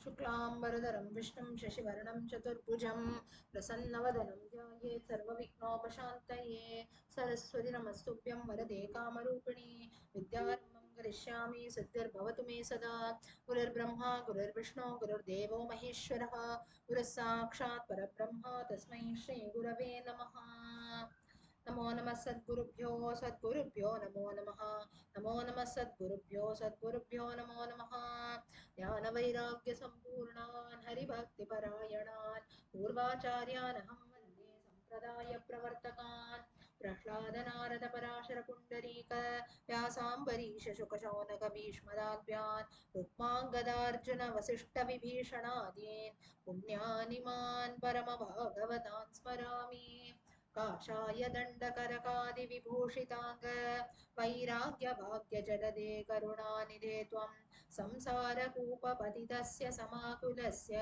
शुक्लांबरधरं विष्णुं शशिवर्णं चतुर्भुजं प्रसन्नवदनं ध्यायेत् सर्वविघ्नोपशान्तये। सरस्वती नमस्तुभ्यं वरदे कामरूपिणि विद्यारम्भं करिष्यामि सिद्धिर्भवतु मे सदा। गुरुर्ब्रह्मा गुरुर्विष्णु गुरुर्देवो महेश्वरः गुरुः साक्षात् परब्रह्म तस्मै श्रीगुरवे नमः। नमो नमः सद्गुरुभ्यो नमो नमः। नमो नमः सद्गुरुभ्यो नमो नमः। ज्ञानवैराग्यसम्पूर्णान् हरिभक्तिपरायणान् पूर्वाचार्यानहं वन्दे सम्प्रदायप्रवर्तकान्। प्रह्लादनारदपराशरपुण्डरीक व्यासाम्बरीशशुकशौनकभीष्मदाभ्यान् रुक्माङ्गदार्जुन वसिष्ठविभीषणादीन् पुण्यानिमान् परमभागवतान् स्मरामि। काषाय दण्डकरकादिविभूषिताङ्ग वैराग्यभाग्यजलदे करुणानिधे त्वं संसारकूपपतितस्य समाकुलस्य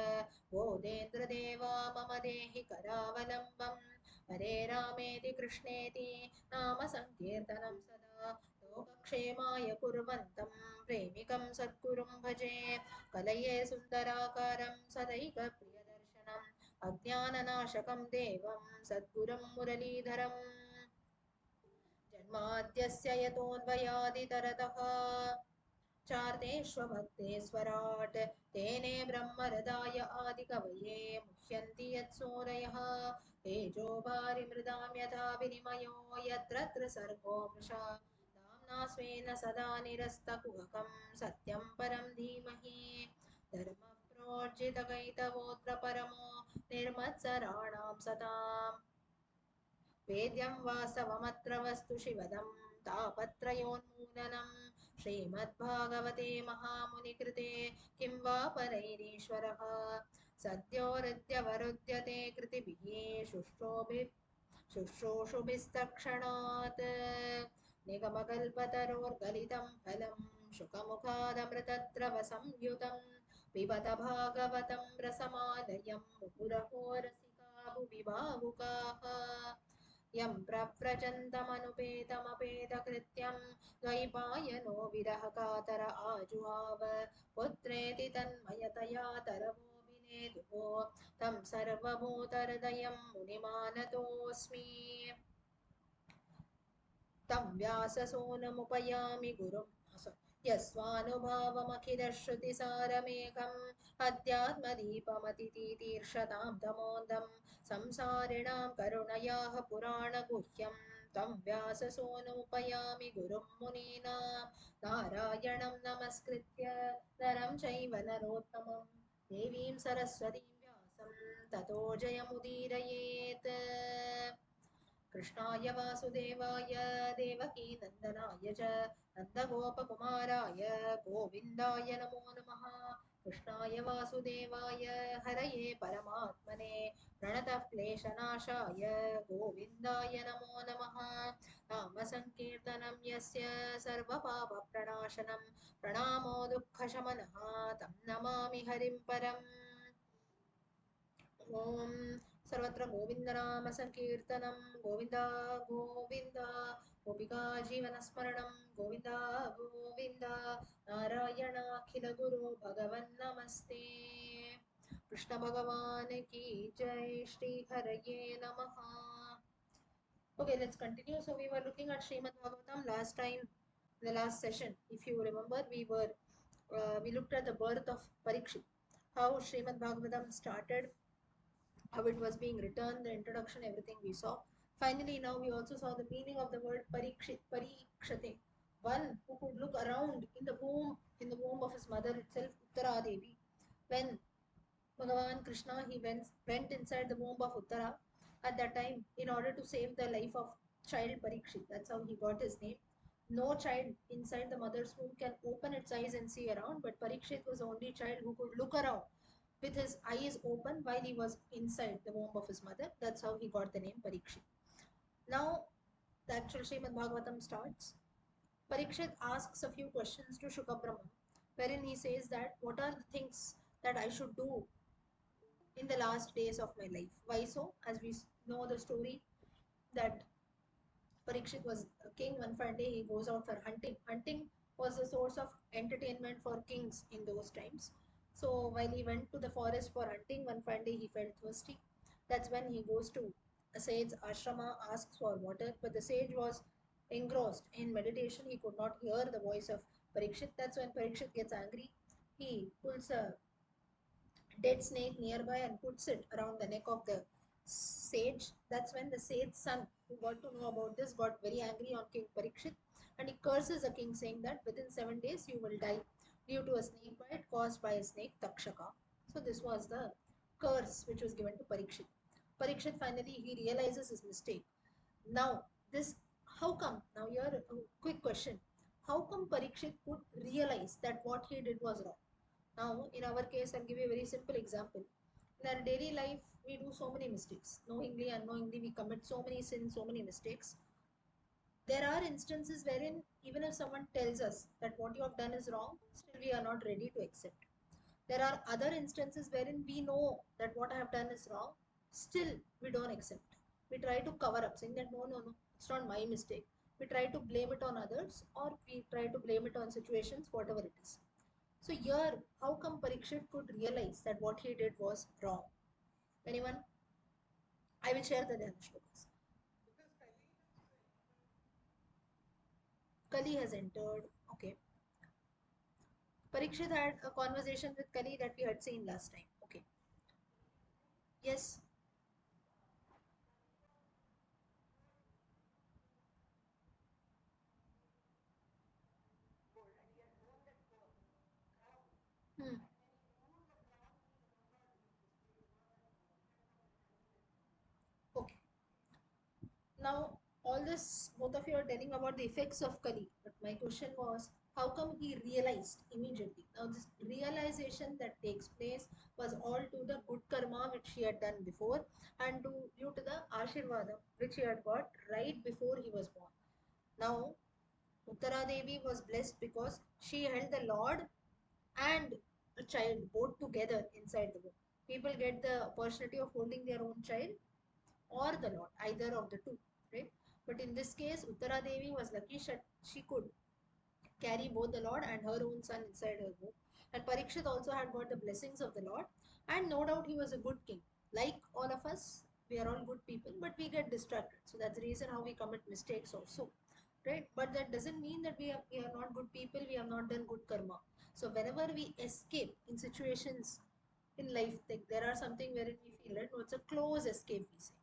बोधेन्द्रदेवा मम देहि करावलम्बम्। हरे रामेति कृष्णेति नाम संकीर्तनं सदा लोकक्षेमाय कुर्वन्तं प्रेमिकं सद्गुरुं भजे। कलये सुन्दराकारं सदैकप्रियदर्शनम् अज्ञाननाशकं देवं सद्गुरुं मुरलीधरम्। जन्माद्यस्य यतोऽन्वयादितरतः चार्तेष्वभक्तेश्वराट् तेने ब्रह्महृदाय आदिकवये मुह्यन्ति यत्सूरयः तेजो वारिमृदां यथा विनिमयो यत्र सर्गो मृषा धाम्ना स्वेन सदा निरस्तकुहकं सत्यं परं धीमहि धर्मः प्रोज्झितकैतवोऽत्र परमो निर्मत्सराणां सताम् वेद्यं वास्तवमत्र वस्तु शिवदं तापत्रयोन्मूलनं श्रीमद्भागवते महामुनिकृते किं वा परैरीश्वरः सद्यो हृद्यवरुध्यते कृतिभिः शुश्रूषुभिस्तक्षणात् निगमकल्पतरोर्गलितं फलं शुकमुखादमृतद्रवसंयुतं पिबत भागवतं रसमालयं मुहुरहो रसिका भुवि भावुकाः यं प्रव्रजन्तमनुपेतमपेतकृत्यं द्वैपायनो विरहकातर आजुहाव पुत्रेति तन्मयतया तरवोऽभिनेदुः तं सर्वभूतहृदयं मुनिमानतोऽस्मि। तं व्याससूनुमुपयामि गुरुं यस्वानुभावमखिलश्रुतिसारमेकम् अध्यात्मदीपमतितीतीर्षतां तमोन्दं संसारिणां करुणयाः पुराणगुह्यं तं व्याससूनुमुपयामि गुरुं मुनीनां नारायणं नमस्कृत्य नरं चैव नरोत्तमं देवीं सरस्वतीं व्यासं ततो जयमुदीरयेत्। कृष्णाय वासुदेवाय देवकीनन्दनाय च नन्दगोपकुमाराय गोविन्दाय नमो नमः। कृष्णाय वासुदेवाय हरये परमात्मने प्रणतः क्लेशनाशाय गोविन्दाय नमो नमः। नामसङ्कीर्तनं यस्य सर्वपापप्रणाशनं प्रणामो दुःखशमनः तं नमामि हरिं परम्। ॐ सर्वत्र गोविन्दनाम संकीर्तनं गोविन्द गोविन्द गोपिका जीवनस्मरणं गोविन्द गोविन्द नारायणाखिलगुरो भगवन्नमस्ते। कृष्ण भगवान की जय। श्री हरये नमः। Okay, let's continue. So we were looking at Srimad Bhagavatam last time, the last session. If you remember, we looked at the birth of Parikshit, how Srimad Bhagavatam started, how it was being written, the introduction, everything we saw. Finally, now we also saw the meaning of the word parikshit, parikshate, one who could look around in the womb of his mother itself, Uttara Devi. When Bhagavan Krishna, he went inside the womb of Uttara at that time in order to save the life of child Parikshit. That's how he got his name. No child inside the mother's womb can open its eyes and see around, but Parikshit was the only child who could look around with his eyes open while he was inside the womb of his mother. That's how he got the name Parikshit. Now, the actual Srimad Bhagavatam starts. Parikshit asks a few questions to Shukabrahma, wherein he says that what are the things that I should do in the last days of my life. Why so? As we know the story that Parikshit was a king. One fine day he goes out for hunting. Hunting was a source of entertainment for kings in those times. So while he went to the forest for hunting, one fine day he felt thirsty. That's when he goes to a sage's ashrama, asks for water, but the sage was engrossed in meditation. He could not hear the voice of Parikshit. That's when Parikshit gets angry. He pulls a dead snake nearby and puts it around the neck of the sage. That's when the sage's son, who got to know about this, got very angry on King Parikshit, and he curses the king, saying that within 7 days you will die due to a snake bite caused by a snake Takshaka. So this was the curse which was given to Parikshit. Parikshit finally he realizes his mistake. Now this, how come? Now here a quick question: how come Parikshit could realize that what he did was wrong? Now, in our case, I'll give you a very simple example. In our daily life, we do so many mistakes. Knowingly, unknowingly, we commit so many sins, so many mistakes. There are instances wherein, even if someone tells us that what you have done is wrong, still we are not ready to accept. There are other instances wherein we know that what I have done is wrong, still we don't accept. We try to cover up, saying that no, no, no, it's not my mistake. We try to blame it on others, or we try to blame it on situations, whatever it is. So here, how come Parikshit could realize that what he did was wrong? Anyone? I will share the Dhyana shlokas. Kali has entered. Okay. Parikshit had a conversation with Kali that we had seen last time. Okay. Yes. Hmm. Okay. Now, all this, both of you are telling about the effects of Kali. But my question was, how come he realized immediately? Now, this realization that takes place was all to the good karma which he had done before, and due to the Ashirvadam which he had got right before he was born. Now, Uttara Devi was blessed because she held the Lord and a child both together inside the womb. People get the opportunity of holding their own child or the Lord, either of the two, right? But in this case, Uttara Devi was lucky she could carry both the Lord and her own son inside her womb. And Parikshit also had got the blessings of the Lord, and no doubt he was a good king. Like all of us, we are all good people, but we get distracted. So that's the reason how we commit mistakes also, right? But that doesn't mean that we are not good people, we have not done good karma. So whenever we escape in situations in life, like there are something wherein we feel that no, it's a close escape, we say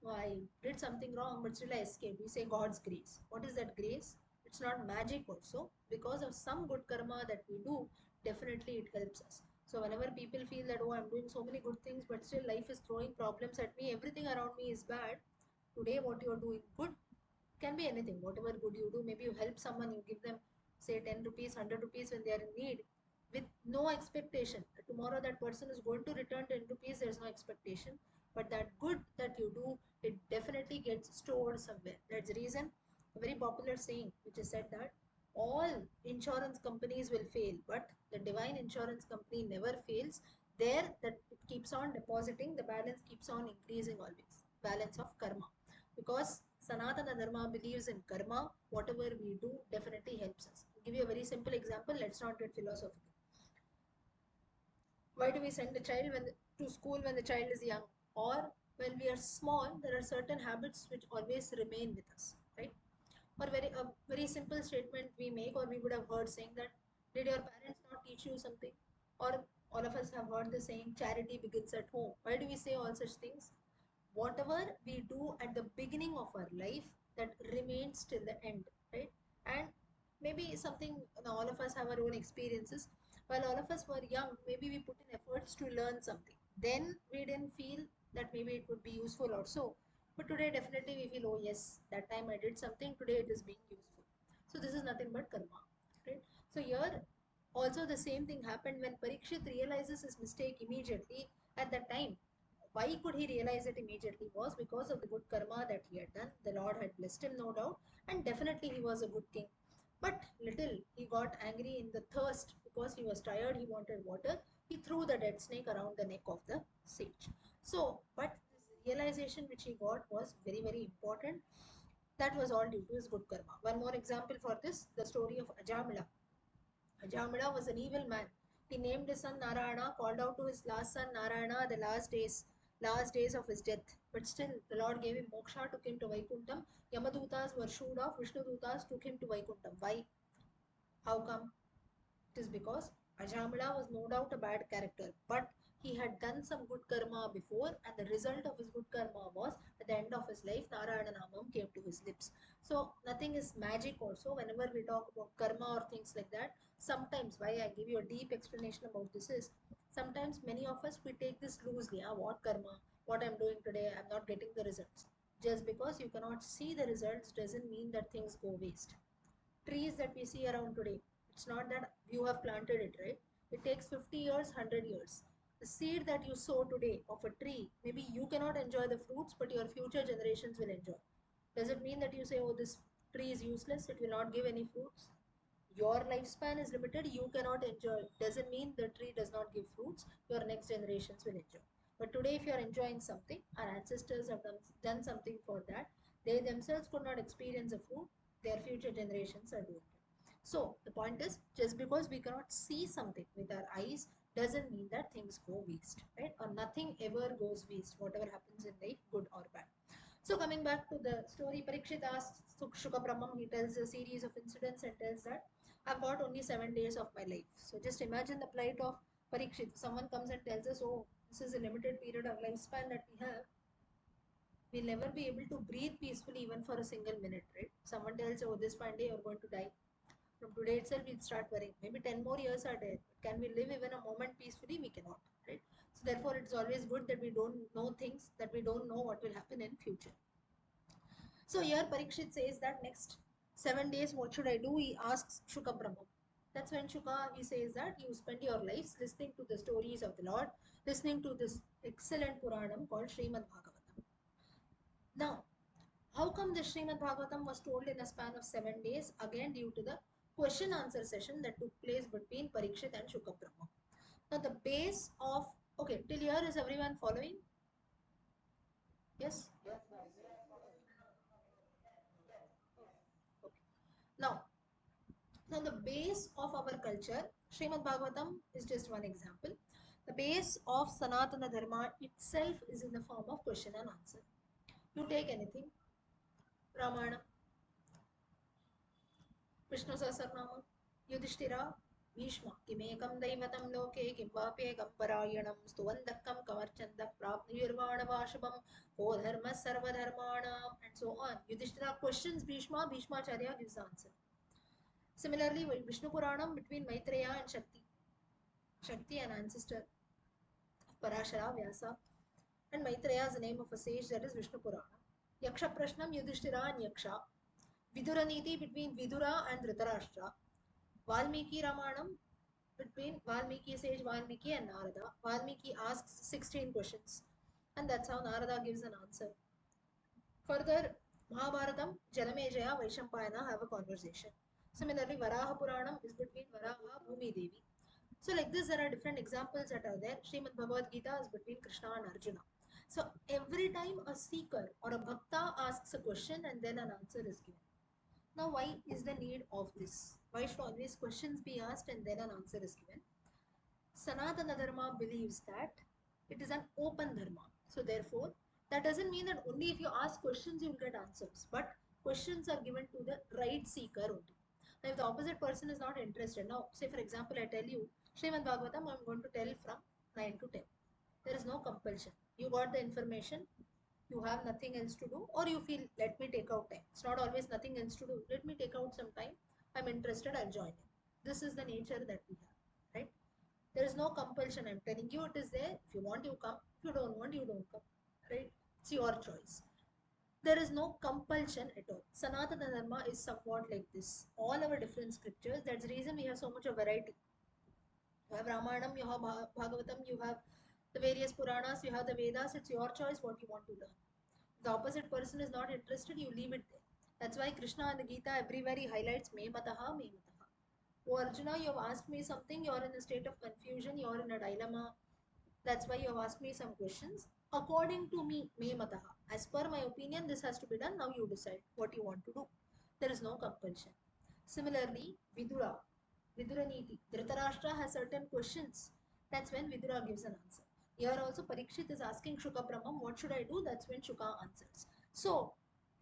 no, I did something wrong, but still I escaped. We say God's grace. What is that grace? It's not magic also. Because of some good karma that we do, definitely it helps us. So whenever people feel that, oh, I'm doing so many good things, but still life is throwing problems at me, everything around me is bad. Today, what you're doing good can be anything. Whatever good you do, maybe you help someone, you give them, say, 10 rupees, 100 rupees when they are in need, with no expectation. Tomorrow, that person is going to return 10 rupees, there's no expectation. But that good that you do, it definitely gets stored somewhere. That's the reason a very popular saying which is said that all insurance companies will fail, but the divine insurance company never fails. There, that it keeps on depositing, the balance keeps on increasing always. Balance of karma, because Sanatana Dharma believes in karma. Whatever we do definitely helps us. I'll give you a very simple example. Let's not get philosophical. Why do we send the child to school when the child is young? Or when we are small, there are certain habits which always remain with us, right? Or a very simple statement we make, or we would have heard saying that, did your parents not teach you something? Or all of us have heard the saying, charity begins at home. Why do we say all such things? Whatever we do at the beginning of our life, that remains till the end, right? And maybe something, all of us have our own experiences. While all of us were young, maybe we put in efforts to learn something, then we didn't feel that maybe it would be useful or so. But today definitely we feel, oh yes, that time I did something, today it is being useful. So this is nothing but karma, right? So here also the same thing happened when Parikshit realizes his mistake immediately. At that time, why could he realize it immediately was because of the good karma that he had done. The Lord had blessed him, no doubt, and definitely he was a good king. But little he got angry in the thirst because he was tired, he wanted water. He threw the dead snake around the neck of the sage. So, but this realization which he got was very, very important. That was all due to his good karma. One more example for this, the story of Ajamila. Ajamila was an evil man. He named his son Narayana, called out to his last son Narayana the last days of his death. But still, the Lord gave him moksha, took him to Vaikuntham. Yamadutas were shooed off, Vishnu Dutas took him to Vaikuntham. Why? How come? It is because Ajamila was no doubt a bad character, but he had done some good karma before, and the result of his good karma was at the end of his life, Narayana Namam came to his lips. So, nothing is magic, also. Whenever we talk about karma or things like that, sometimes, why I give you a deep explanation about this is sometimes many of us we take this loosely. What karma, what I'm doing today, I'm not getting the results. Just because you cannot see the results doesn't mean that things go waste. Trees that we see around today, it's not that you have planted it, right? It takes 50 years, 100 years. The seed that you sow today of a tree, maybe you cannot enjoy the fruits, but your future generations will enjoy. Does it mean that you say, oh, this tree is useless, it will not give any fruits? Your lifespan is limited, you cannot enjoy it. Doesn't mean the tree does not give fruits, your next generations will enjoy. But today, if you are enjoying something, our ancestors have done something for that. They themselves could not experience a fruit, their future generations are doing it. So, the point is, just because we cannot see something with our eyes doesn't mean that things go waste, right? Or nothing ever goes waste, whatever happens in life, good or bad. So coming back to the story, Parikshit asks Shuka Brahman, he tells a series of incidents and tells that I've got only 7 days of my life. So just imagine the plight of Parikshit. Someone comes and tells us, oh, this is a limited period of lifespan that we have. We'll never be able to breathe peacefully even for a single minute, right? Someone tells, oh, this one day you're going to die. From today itself, we'll start worrying. Maybe 10 more years are there. But can we live even a moment peacefully? We cannot, right? So therefore, it's always good that we don't know things, that we don't know what will happen in future. So here Parikshit says that next 7 days, what should I do? He asks Shuka Brahma. That's when Shuka he says that you spend your lives listening to the stories of the Lord, listening to this excellent Puranam called Srimad Bhagavatam. Now, how come the Srimad Bhagavatam was told in a span of 7 days? Again, due to the question answer session that took place between Parikshit and Shuka Brahma. Now, the base of okay, till here is everyone following? Yes? Okay. Now, Now, the base of our culture, Srimad Bhagavatam is just one example. The base of Sanatana Dharma itself is in the form of question and answer. You take anything, Ramayana, Vishnu Sahasranama, Yudhishthira, Bhishma, Kimekam Daivatam Loke, Kimbapekam Parayanam, Stuvandakam Kamarchandak, Prapnirvana Vashabam, O Dharma Sarvadharmanam, and so on. Yudhishthira questions Bhishma, Bhishmacharya gives the answer. Similarly, Vishnu Puranam between Maitreya and Shakti. Shakti, an ancestor of Parashara, Vyasa, and Maitreya is the name of a sage, that is Vishnu Purana. Yaksha Prashnam, Yudhishthira and Yaksha. Viduraniti between Vidura and Dhritarashtra. Valmiki Ramanam between Valmiki sage Valmiki and Narada. Valmiki asks 16 questions, and that's how Narada gives an answer. Further, Mahabharatam, Janamejaya, Vaishampayana have a conversation. Similarly, Varaha Puranam is between Varaha, Bhumi Devi. So, like this, there are different examples that are there. Srimad Bhagavad Gita is between Krishna and Arjuna. So, every time a seeker or a bhakta asks a question and then an answer is given. Now, why is the need of this? Why should always questions be asked and then an answer is given? Sanatana Dharma believes that it is an open Dharma. So, therefore, that doesn't mean that only if you ask questions you will get answers, but questions are given to the right seeker only. Now, if the opposite person is not interested, now, say for example, I tell you, Srimad Bhagavatam, I'm going to tell from 9 to 10. There is no compulsion. You got the information, you have nothing else to do, or you feel, let me take out time. It's not always nothing else to do. Let me take out some time. I'm interested, I'll join in. This is the nature that we have, right? There is no compulsion. I'm telling you, it is there. If you want, you come. If you don't want, you don't come. Right? It's your choice. There is no compulsion at all. Sanatana Dharma is somewhat like this. All our different scriptures, that's the reason we have so much of variety. You have Ramayana, you have Bhagavatam, you have the various Puranas, you have the Vedas. It's your choice what you want to learn. If the opposite person is not interested, you leave it there. That's why Krishna and the Gita everywhere he highlights Me Mataha, Me Mataha. Oh Arjuna, you have asked me something, you're in a state of confusion, you're in a dilemma. That's why you have asked me some questions. According to me, me mataha. As per my opinion, this has to be done. Now you decide what you want to do. There is no compulsion. Similarly, Vidura. Vidura Niti. Dhritarashtra has certain questions. That's when Vidura gives an answer. Here also Parikshit is asking Shuka Brahmam, what should I do? That's when Shuka answers. So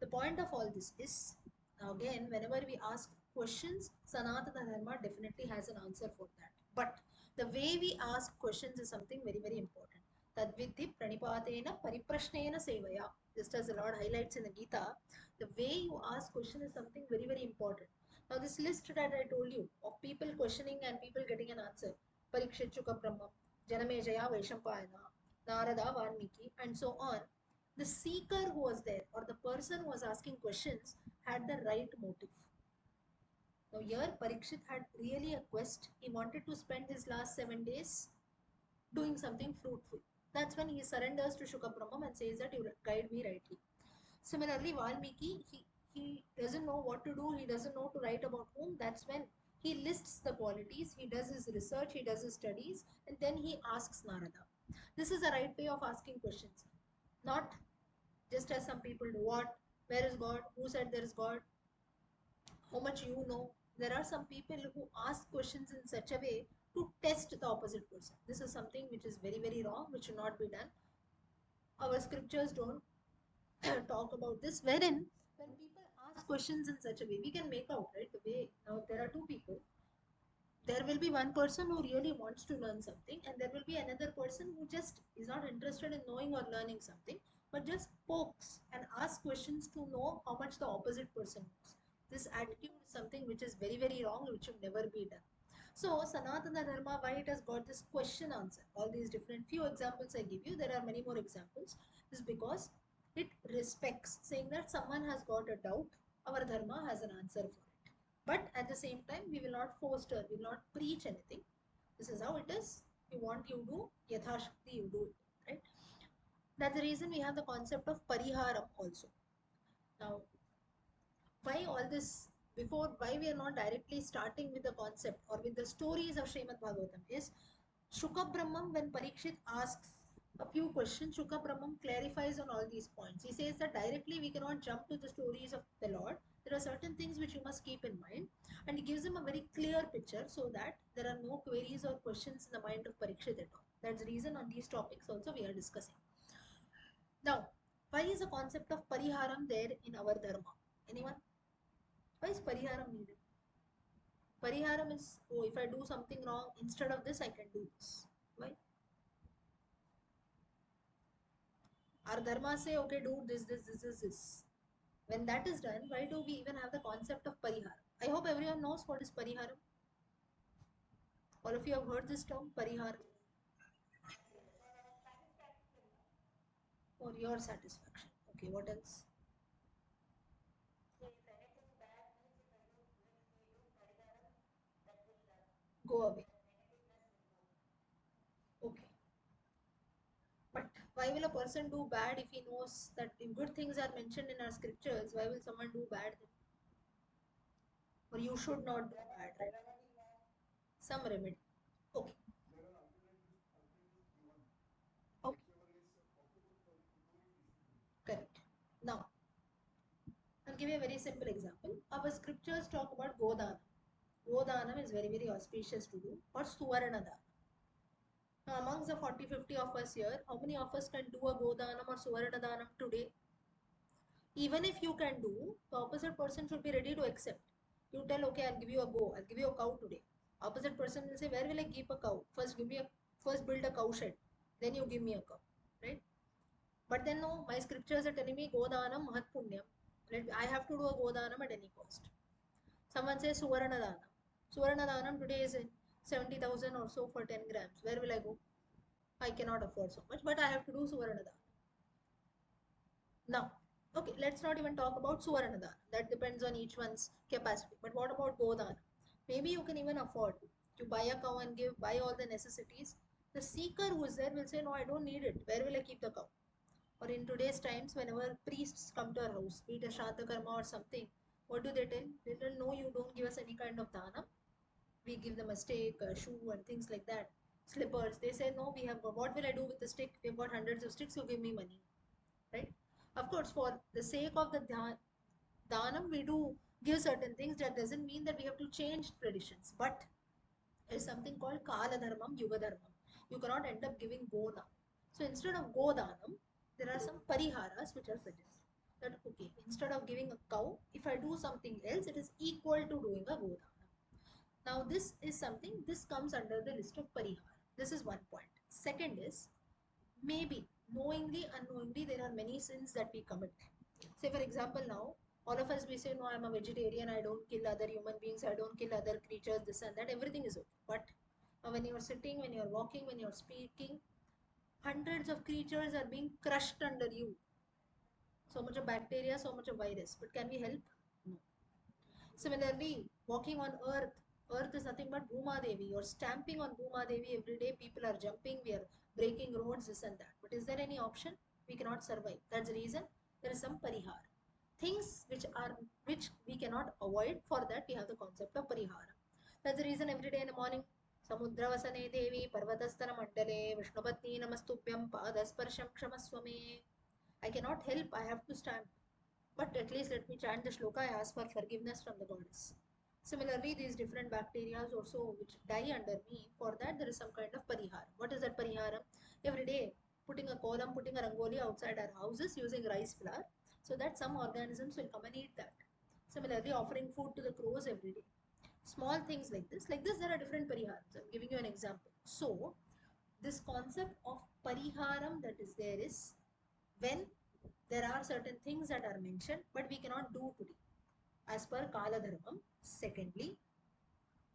the point of all this is, again, whenever we ask questions, Sanatana Dharma definitely has an answer for that. But the way we ask questions is something very, very important. Tadvidhi pranipatena pariprashnena sevaya. Just as the Lord highlights in the Gita, the way you ask question is something very, very important. Now, this list that I told you of people questioning and people getting an answer, Parikshit Chuka Brahma, Janamejaya Vaishampayana, Narada Valmiki, and so on. The seeker who was there or the person who was asking questions had the right motive. Now, here Parikshit had really a quest. He wanted to spend his last 7 days doing something fruitful. That's when he surrenders to Shuka Brahma and says that you guide me rightly. Similarly, Valmiki, he doesn't know what to do, he doesn't know to write about whom. That's when he lists the qualities, he does his research, he does his studies, and then he asks Narada. This is the right way of asking questions, not just as some people do. What? Where is God? Who said there is God? How much you know? There are some people who ask questions in such a way to test the opposite person. This is something which is very, very wrong, which should not be done. Our scriptures don't talk about this, wherein when people ask questions in such a way, we can make out, right? The way now there are two people. There will be one person who really wants to learn something, and there will be another person who just is not interested in knowing or learning something, but just pokes and asks questions to know how much the opposite person knows. This attitude is something which is very, very wrong, which should never be done. So, Sanatana Dharma, why it has got this question answer, all these different few examples I give you, there are many more examples, is because it respects, saying that someone has got a doubt, our Dharma has an answer for it. But at the same time, we will not foster, we will not preach anything. This is how it is. You want, you do, Yathashakti, you do it, right? That's the reason we have the concept of Pariharam also. Now, why all this, before why we are not directly starting with the concept or with the stories of Srimad Bhagavatam is Shuka Brahmam, when Parikshit asks a few questions, Shuka Brahmam clarifies on all these points. He says that directly we cannot jump to the stories of the Lord. There are certain things which you must keep in mind, and he gives him a very clear picture so that there are no queries or questions in the mind of Parikshit at all. That's the reason on these topics also we are discussing. Now, why is the concept of Pariharam there in our Dharma? Anyone? Why is Pariharam needed? Pariharam is, oh, if I do something wrong, instead of this, I can do this. Why? Our dharma say, okay, do this. When that is done, why do we even have the concept of Pariharam? I hope everyone knows what is Pariharam. All of you have heard this term, Pariharam, for your satisfaction. Okay, what else? Go away. Okay. But why will a person do bad if he knows that if good things are mentioned in our scriptures, why will someone do bad? Or you should not do bad, right? Some remedy. Okay. Okay. Correct. Now, I'll give you a very simple example. Our scriptures talk about Godana. Godana is very, very auspicious to do, or Suvaranadana. Now, amongst the 40, 50 of us here, how many of us can do a Godanam or Suvaranadanam today? Even if you can do, the opposite person should be ready to accept. You tell, okay, I'll give you a go, I'll give you a cow today. Opposite person will say, where will I keep a cow? First build a cow shed, then you give me a cow, right? But then no, my scriptures are telling me Godanam Mahat Punyam. I have to do a Godanam at any cost. Someone says Suvarna Dhanam. Suvarna Dhanam today is in 70,000 or so for 10 grams. Where will I go? I cannot afford so much, but I have to do Suvarna Dhanam. Now, okay, let's not even talk about Suvarna Dhanam. That depends on each one's capacity. But what about Godana? Maybe you can even afford to buy a cow and buy all the necessities. The seeker who is there will say, no, I don't need it. Where will I keep the cow? Or in today's times, whenever priests come to our house, be it a Shraddha Karma or something, what do they tell? They tell, no, you don't give us any kind of dhanam. We give them a stick, a shoe, and things like that. Slippers. They say, no, we have got, what will I do with the stick? We've got hundreds of sticks, you give me money. Right? Of course, for the sake of the dhanam, we do give certain things. That doesn't mean that we have to change traditions. But There is something called Kala Dharmam, Yuga Dharmam. You cannot end up giving Go now. So instead of Go Dhanam, there are some Pariharas which are suggested. That okay, instead of giving a cow, if I do something else, it is equal to doing a Go Dhanam. Now this is something, this comes under the list of Parihara. This is one point. Second is, maybe knowingly, unknowingly, there are many sins that we commit. Say, for example, now all of us we say, no, I'm a vegetarian, I don't kill other human beings, I don't kill other creatures, this and that, everything is okay. But when you're sitting, when you're walking, when you're speaking, hundreds of creatures are being crushed under you. So much of bacteria, so much of virus. But can we help? No. Similarly, walking on earth, earth is nothing but Bhuma Devi. You're stamping on Bhuma Devi every day. People are jumping, we are breaking roads, this and that. But is there any option? We cannot survive. That's the reason there is some parihar. Things which we cannot avoid, for that we have the concept of parihara. That's the reason every day in the morning, Samudravasane Devi, Parvatastana Mandale, Vishnupatni Namastubhyam, Padasparsham Kshamaswame. I cannot help, I have to stand. But at least let me chant the shloka, I ask for forgiveness from the goddess. Similarly, these different bacteria also which die under me, for that there is some kind of parihara. What is that parihara? Every day, putting a kolam, putting a rangoli outside our houses using rice flour, so that some organisms will come and eat that. Similarly, offering food to the crows every day. Small things like this. Like this, there are different pariharams. I'm giving you an example. So, this concept of pariharam that is there is when there are certain things that are mentioned but we cannot do today as per Kala Dharmam. Secondly,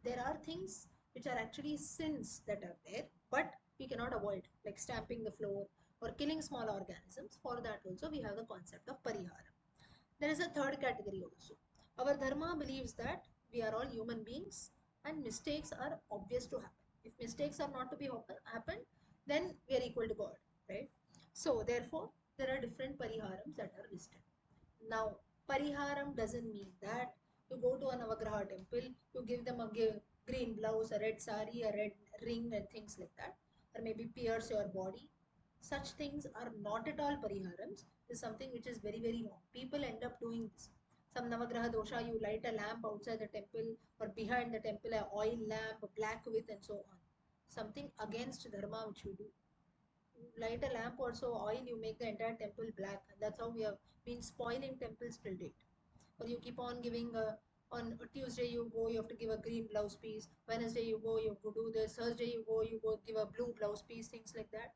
there are things which are actually sins that are there but we cannot avoid, like stamping the floor or killing small organisms. For that also we have the concept of Parihara. There is a third category also. Our Dharma believes that we are all human beings and mistakes are obvious to happen. If mistakes are not to be happen, then we are equal to God, right? So therefore, there are different pariharams that are listed. Now, pariharam doesn't mean that you go to a Navagraha temple, you give them a green blouse, a red sari, a red ring, and things like that, or maybe pierce your body. Such things are not at all pariharams. Is something which is very, very wrong. People end up doing this. Some Navagraha dosha, you light a lamp outside the temple or behind the temple, a oil lamp, a black with, and so on. Something against dharma which we do. Light a lamp or so oil, you make the entire temple black, and that's how we have been spoiling temples till date. Or you keep on giving on Tuesday you go, you have to give a green blouse piece. Wednesday you go, you go do this. Thursday you go give a blue blouse piece, things like that.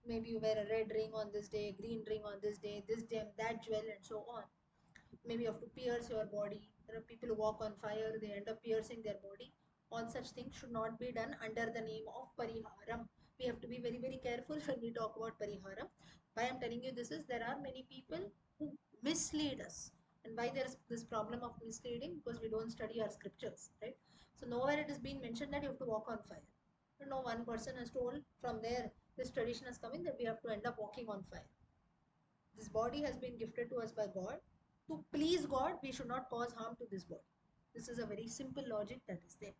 Maybe you wear a red ring on this day, green ring on this day, this gem, that jewel, and so on. Maybe you have to pierce your body. There are people who walk on fire, they end up piercing their body. All such things should not be done under the name of pariharam. We have to be very, very careful when we talk about pariharam. Why I'm telling you this is, there are many people who mislead us. And why there is this problem of misleading? Because we don't study our scriptures, right? So nowhere it has been mentioned that you have to walk on fire. No one person has told from there this tradition has come in that we have to end up walking on fire. This body has been gifted to us by God. To please God, we should not cause harm to this body. This is a very simple logic that is there.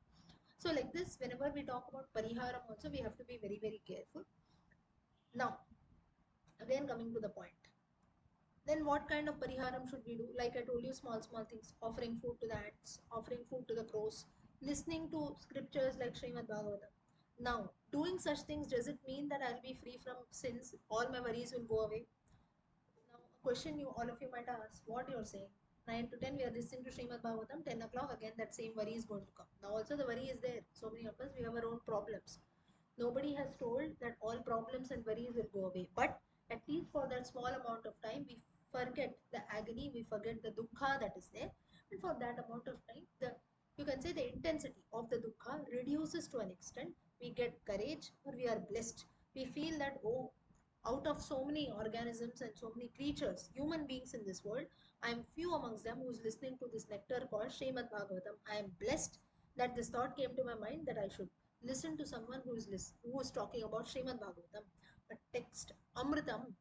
So, like this, whenever we talk about pariharam, also we have to be very, very careful. Now, again coming to the point. Then, what kind of pariharam should we do? Like I told you, small, small things: offering food to the ants, offering food to the crows, listening to scriptures like Srimad Bhagavatam. Now, doing such things, does it mean that I'll be free from sins? All my worries will go away? Now, a question you all of you might ask, what you're saying. 9 to 10, we are listening to Srimad Bhagavatam. 10 o'clock, again, that same worry is going to come. Now, also, the worry is there. So many of us, we have our own problems. Nobody has told that all problems and worries will go away. But at least for that small amount of time, we forget the agony, we forget the dukkha that is there. And for that amount of time, the you can say the intensity of the dukkha reduces to an extent. We get courage or we are blessed. We feel that, oh, out of so many organisms and so many creatures, human beings in this world, I am few amongst them who is listening to this nectar called Srimad Bhagavatam. I am blessed that this thought came to my mind that I should listen to someone who is talking about Srimad Bhagavatam, a text, Amritam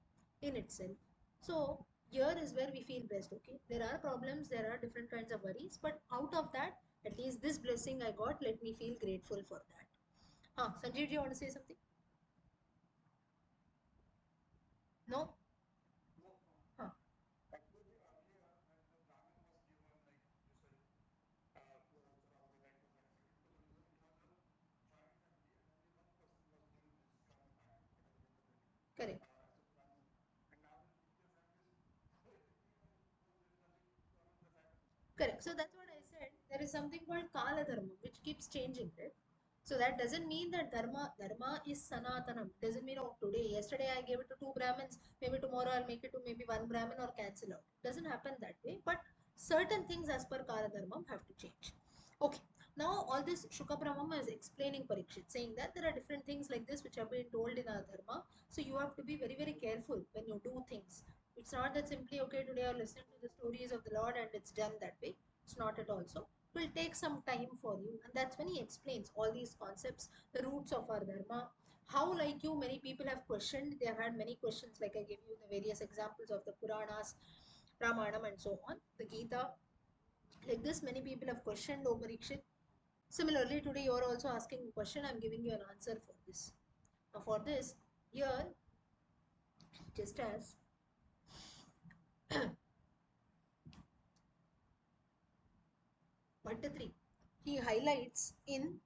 in itself. So here is where we feel blessed. Okay, there are problems, there are different kinds of worries, but out of that, at least this blessing I got, let me feel grateful for that. Sanjeev, do you want to say something? No? Huh. Correct. Correct. So that's what I said. There is something called Kala Dharma, which keeps changing, right? So that doesn't mean that Dharma is Sanatanam. Doesn't mean, oh, today, yesterday I gave it to two Brahmins, maybe tomorrow I'll make it to maybe one Brahmin or cancel out. Doesn't happen that way. But certain things as per Kala Dharma have to change. Okay. Now all this Shuka Brahma is explaining Parikshit, saying that there are different things like this which have been told in our Dharma. So you have to be very, very careful when you do things. It's not that simply, okay, today I'll listen to the stories of the Lord and it's done that way. It's not at all so. It will take some time for you. And that's when he explains all these concepts, the roots of our Dharma. How, like you, many people have questioned. They have had many questions, like I gave you the various examples of the Puranas, Ramayana, and so on, the Gita. Like this, many people have questioned, O Parikshit. Similarly, today you are also asking a question. I'm giving you an answer for this. Now, for this, here, just as Bhattatri, he highlights in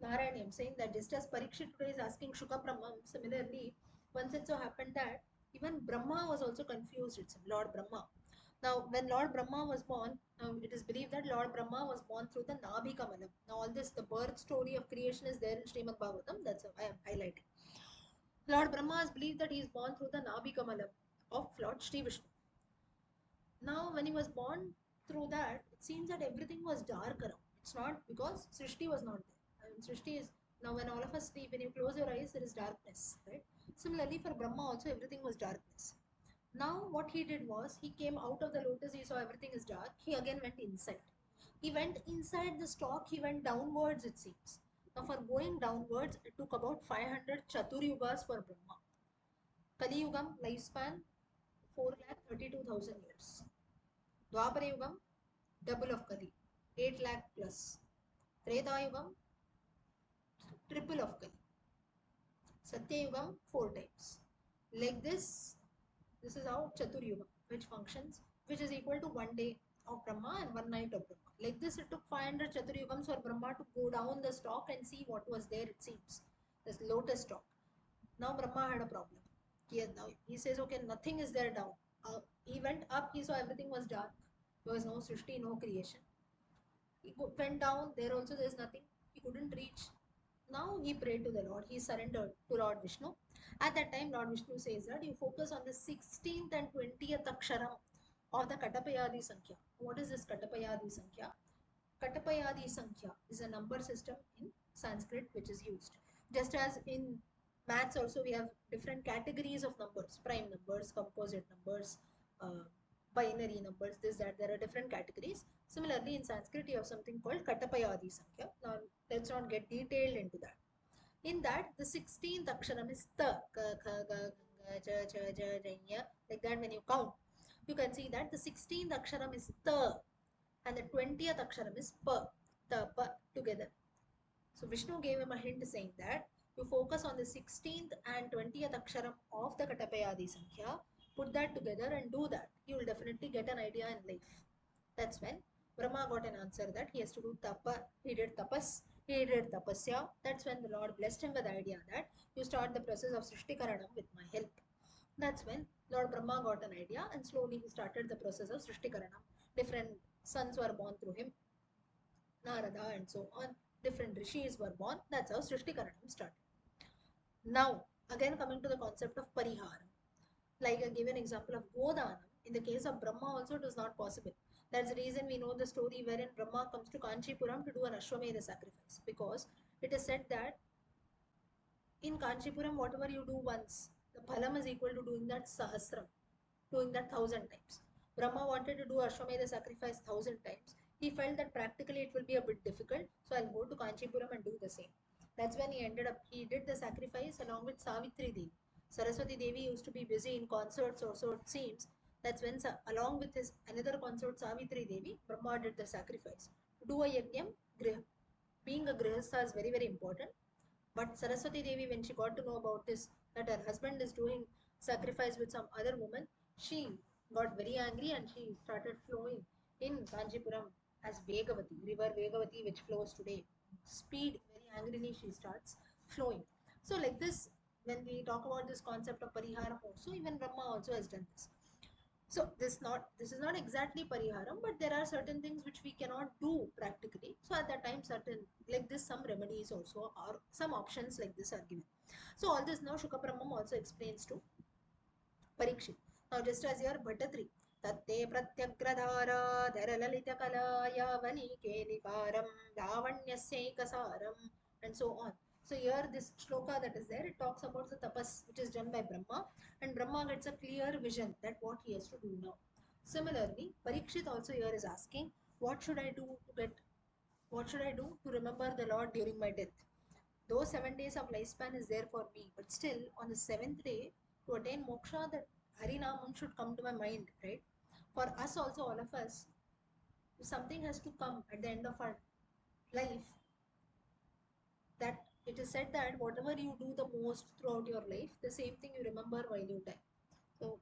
Narayana saying that just as Parikshit today is asking Shuka Brahma, similarly, once it so happened that even Brahma was also confused, it's Lord Brahma. Now, when Lord Brahma was born, it is believed that Lord Brahma was born through the Nabhi Kamalam. Now, all this, the birth story of creation is there in Srimad Bhagavatam, that's why I am highlighting. Lord Brahma is believed that he is born through the Nabhi Kamalam of Lord Sri Vishnu. Now, when he was born through that, it seems that everything was dark around. It's not because Srishti was not there. I mean, Srishti is now when all of us sleep, when you close your eyes, there is darkness, right? Similarly, for Brahma also, everything was darkness. Now, what he did was he came out of the lotus, he saw everything is dark. He again went inside. He went inside the stalk, he went downwards, it seems. Now, for going downwards, it took about 500 Chaturyugas for Brahma. Kali Yugam lifespan 4,32,000 years. Dwapara Yugam double of Kali, 8 lakh plus. Treta Yugam triple of Kali. Satya Yugam 4 times. Like this is how Chatur Yuga, which functions, which is equal to 1 day of Brahma and 1 night of Brahma. Like this, it took 500 Chatur Yugams for Brahma to go down the stalk and see what was there, it seems. This lotus stalk. Now Brahma had a problem. Now he says, okay, nothing is there down. He went up, he saw everything was dark. There was no Srishti, no creation. He went down, there also there's nothing. He couldn't reach. Now he prayed to the Lord. He surrendered to Lord Vishnu. At that time, Lord Vishnu says that you focus on the 16th and 20th aksharam of the Katapayadi Sankhya. What is this Katapayadi Sankhya? Katapayadi Sankhya is a number system in Sanskrit which is used. Just as in maths also we have different categories of numbers, prime numbers, composite numbers, uh, binary numbers, this, that, there are different categories. Similarly, in Sanskrit you have something called Katapayadi Sankhya. Now, let's not get detailed into that. In that, the 16th aksharam is ta, ka, kha, ga, ga, cha, cha, ja, ja, like that when you count. You can see that the 16th aksharam is ta and the 20th aksharam is pa, ta, pa together. So Vishnu gave him a hint saying that you focus on the 16th and 20th aksharam of the Katapayadi Sankhya, put that together and do that. You will definitely get an idea in life. That's when Brahma got an answer that he has to do tapa. He did tapas. He did tapasya. That's when the Lord blessed him with the idea that you start the process of Srishtikaranam with my help. That's when Lord Brahma got an idea and slowly he started the process of Srishtikaranam. Different sons were born through him, Narada and so on. Different rishis were born. That's how Srishtikaranam started. Now, again coming to the concept of Parihara. Like I gave an example of Godanam. In the case of Brahma also it was not possible. That's the reason we know the story wherein Brahma comes to Kanchipuram to do an Ashwamedha sacrifice. Because it is said that in Kanchipuram, whatever you do once, the phalam is equal to doing that sahasram, doing that 1,000 times. Brahma wanted to do Ashwamedha sacrifice 1,000 times. He felt that practically it will be a bit difficult, so I'll go to Kanchipuram and do the same. That's when he did the sacrifice along with Savitri Devi. Saraswati Devi used to be busy in concerts, or so it seems. That's when, along with his another consort Savitri Devi, Brahma did the sacrifice. To do a yajnam, being a grihastha is very, very important. But Saraswati Devi, when she got to know about this, that her husband is doing sacrifice with some other woman, she got very angry and she started flowing in Kanchipuram as Vegavati, river Vegavati, which flows today. Speed, very angrily, she starts flowing. So like this, when we talk about this concept of pariharam also, even Brahma also has done this. So this is not exactly pariharam, but there are certain things which we cannot do practically. So at that time, certain like this, some remedies also or some options like this are given. So all this now Shuka Brahmam also explains to Parikshit. Now just as your Bhattatri, Tatte Pratyagradhara Dharalalitha Kala Yavani Keliparam Lavanyasyaikasaram, and so on. So here this shloka that is there, it talks about the tapas which is done by Brahma, and Brahma gets a clear vision that what he has to do now. Similarly, Parikshit also here is asking, what should I do to get, what should I do to remember the Lord during my death? Though 7 days of lifespan is there for me, but still on the seventh day, to attain moksha, that Harinamam should come to my mind, right? For us also, all of us, if something has to come at the end of our life, that it is said that whatever you do the most throughout your life, the same thing you remember while you die. So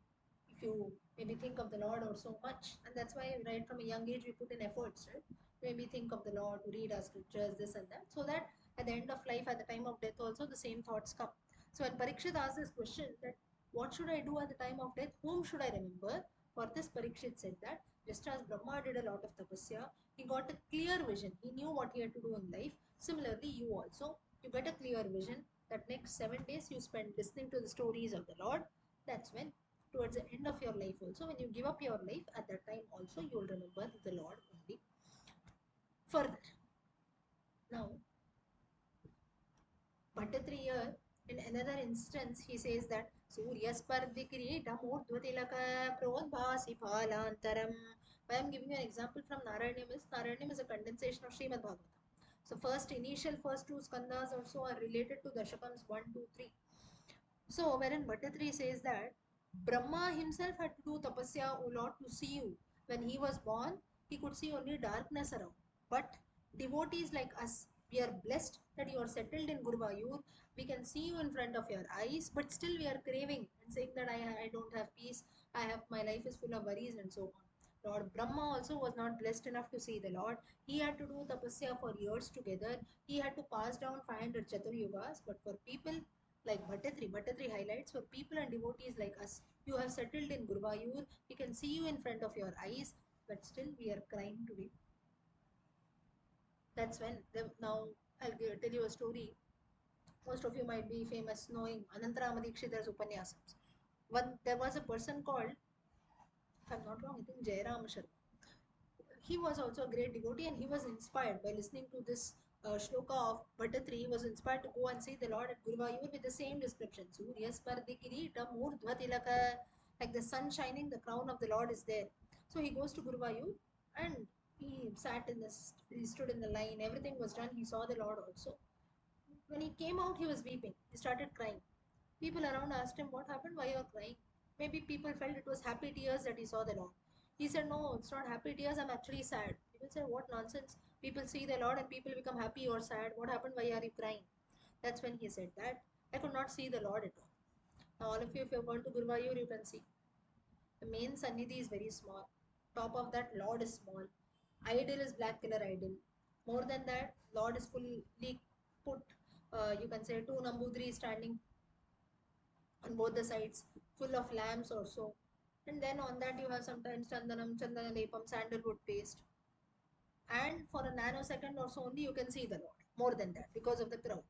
if you maybe think of the Lord or so much, and that's why right from a young age we put in efforts, right? Maybe think of the Lord, to read our scriptures, this and that, so that at the end of life, at the time of death, also the same thoughts come. So when Parikshit asked this question that what should I do at the time of death, whom should I remember? For this, Parikshit said that just as Brahma did a lot of tapasya, he got a clear vision. He knew what he had to do in life. Similarly, you also, you get a clear vision that next 7 days you spend listening to the stories of the Lord. That's when towards the end of your life also, when you give up your life, at that time also you will remember the Lord only. Further, now Bhattatri here, in another instance, he says that Suryaspardikiridamurdhvatilaka prodbhasi phalantaram. I am giving you an example from Narayanyam. Narayanyam is a condensation of Srimad Bhagavatam. So first two skandhas also are related to Dashakams 1, 2, 3. So, wherein Bhattatri says that Brahma himself had to do tapasya, O Lord, to see you. When he was born, he could see only darkness around. But devotees like us, we are blessed that you are settled in Guruvayur. We can see you in front of your eyes, but still we are craving and saying that I don't have peace, I have my life is full of worries and so on. Lord Brahma also was not blessed enough to see the Lord. He had to do tapasya for years together. He had to pass down 500 Chaturyugas. But for people like Bhattatri highlights, for people and devotees like us, you have settled in Guruvayur, we can see you in front of your eyes, but still we are crying today. That's when, now tell you a story. Most of you might be famous knowing Anantarama Dikshitar's Upanyasams. There was a person called, if I'm not wrong, I think Jairam Sharma. He was also a great devotee and he was inspired by listening to this shloka of Bhattatri. He was inspired to go and see the Lord at Guruvayur with the same description. Suryaspardi Kiritam Urdhvatilaka, like the sun shining, the crown of the Lord is there. So he goes to Guruvayur and he sat in this, he stood in the line, everything was done. He saw the Lord also. When he came out, he was weeping. He started crying. People around asked him, what happened? Why you're crying? Maybe people felt it was happy tears that he saw the Lord. He said, no, it's not happy tears. I'm actually sad. People said, what nonsense. People see the Lord and people become happy or sad. What happened? Why are you crying? That's when he said that. I could not see the Lord at all. Now, all of you, if you've gone to Guruvayur, you can see. The main Sannidhi is very small. Top of that, Lord is small. Idol is black color idol. More than that, Lord is fully put, you can say, two Nambudri standing on both the sides, full of lamps also. And then on that you have sometimes chandanam, chandana lepam, sandalwood paste. And for a nanosecond or so only you can see the Lord. More than that, because of the crowd.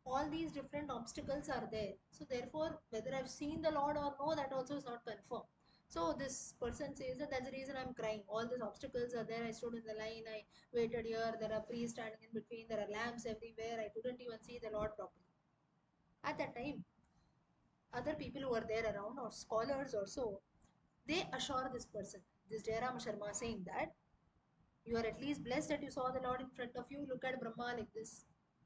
All these different obstacles are there. So therefore, whether I've seen the Lord or no, that also is not confirmed. So this person says that that's the reason I'm crying. All these obstacles are there. I stood in the line, I waited here, there are priests standing in between, there are lamps everywhere. I couldn't even see the Lord properly. At that time, other people who are there around or scholars also, they assure this person, this Jairam Sharma, saying that you are at least blessed that you saw the Lord in front of you. Look at Brahma like this,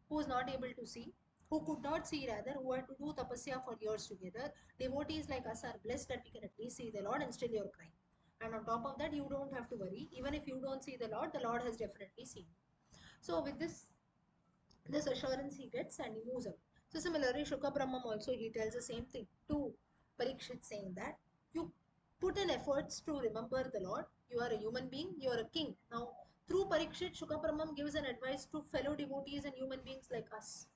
who is not able to see, who could not see rather, who had to do tapasya for years together. Devotees like us are blessed that we can at least see the Lord and still you're crying. And on top of that, you don't have to worry. Even if you don't see the Lord has definitely seen you. So with this assurance he gets and he moves up. So similarly, Shuka Brahmam also he tells the same thing to Parikshit, saying that you put in efforts to remember the Lord. You are a human being, you are a king. Now, through Parikshit, Shuka Brahmam gives an advice to fellow devotees and human beings like us.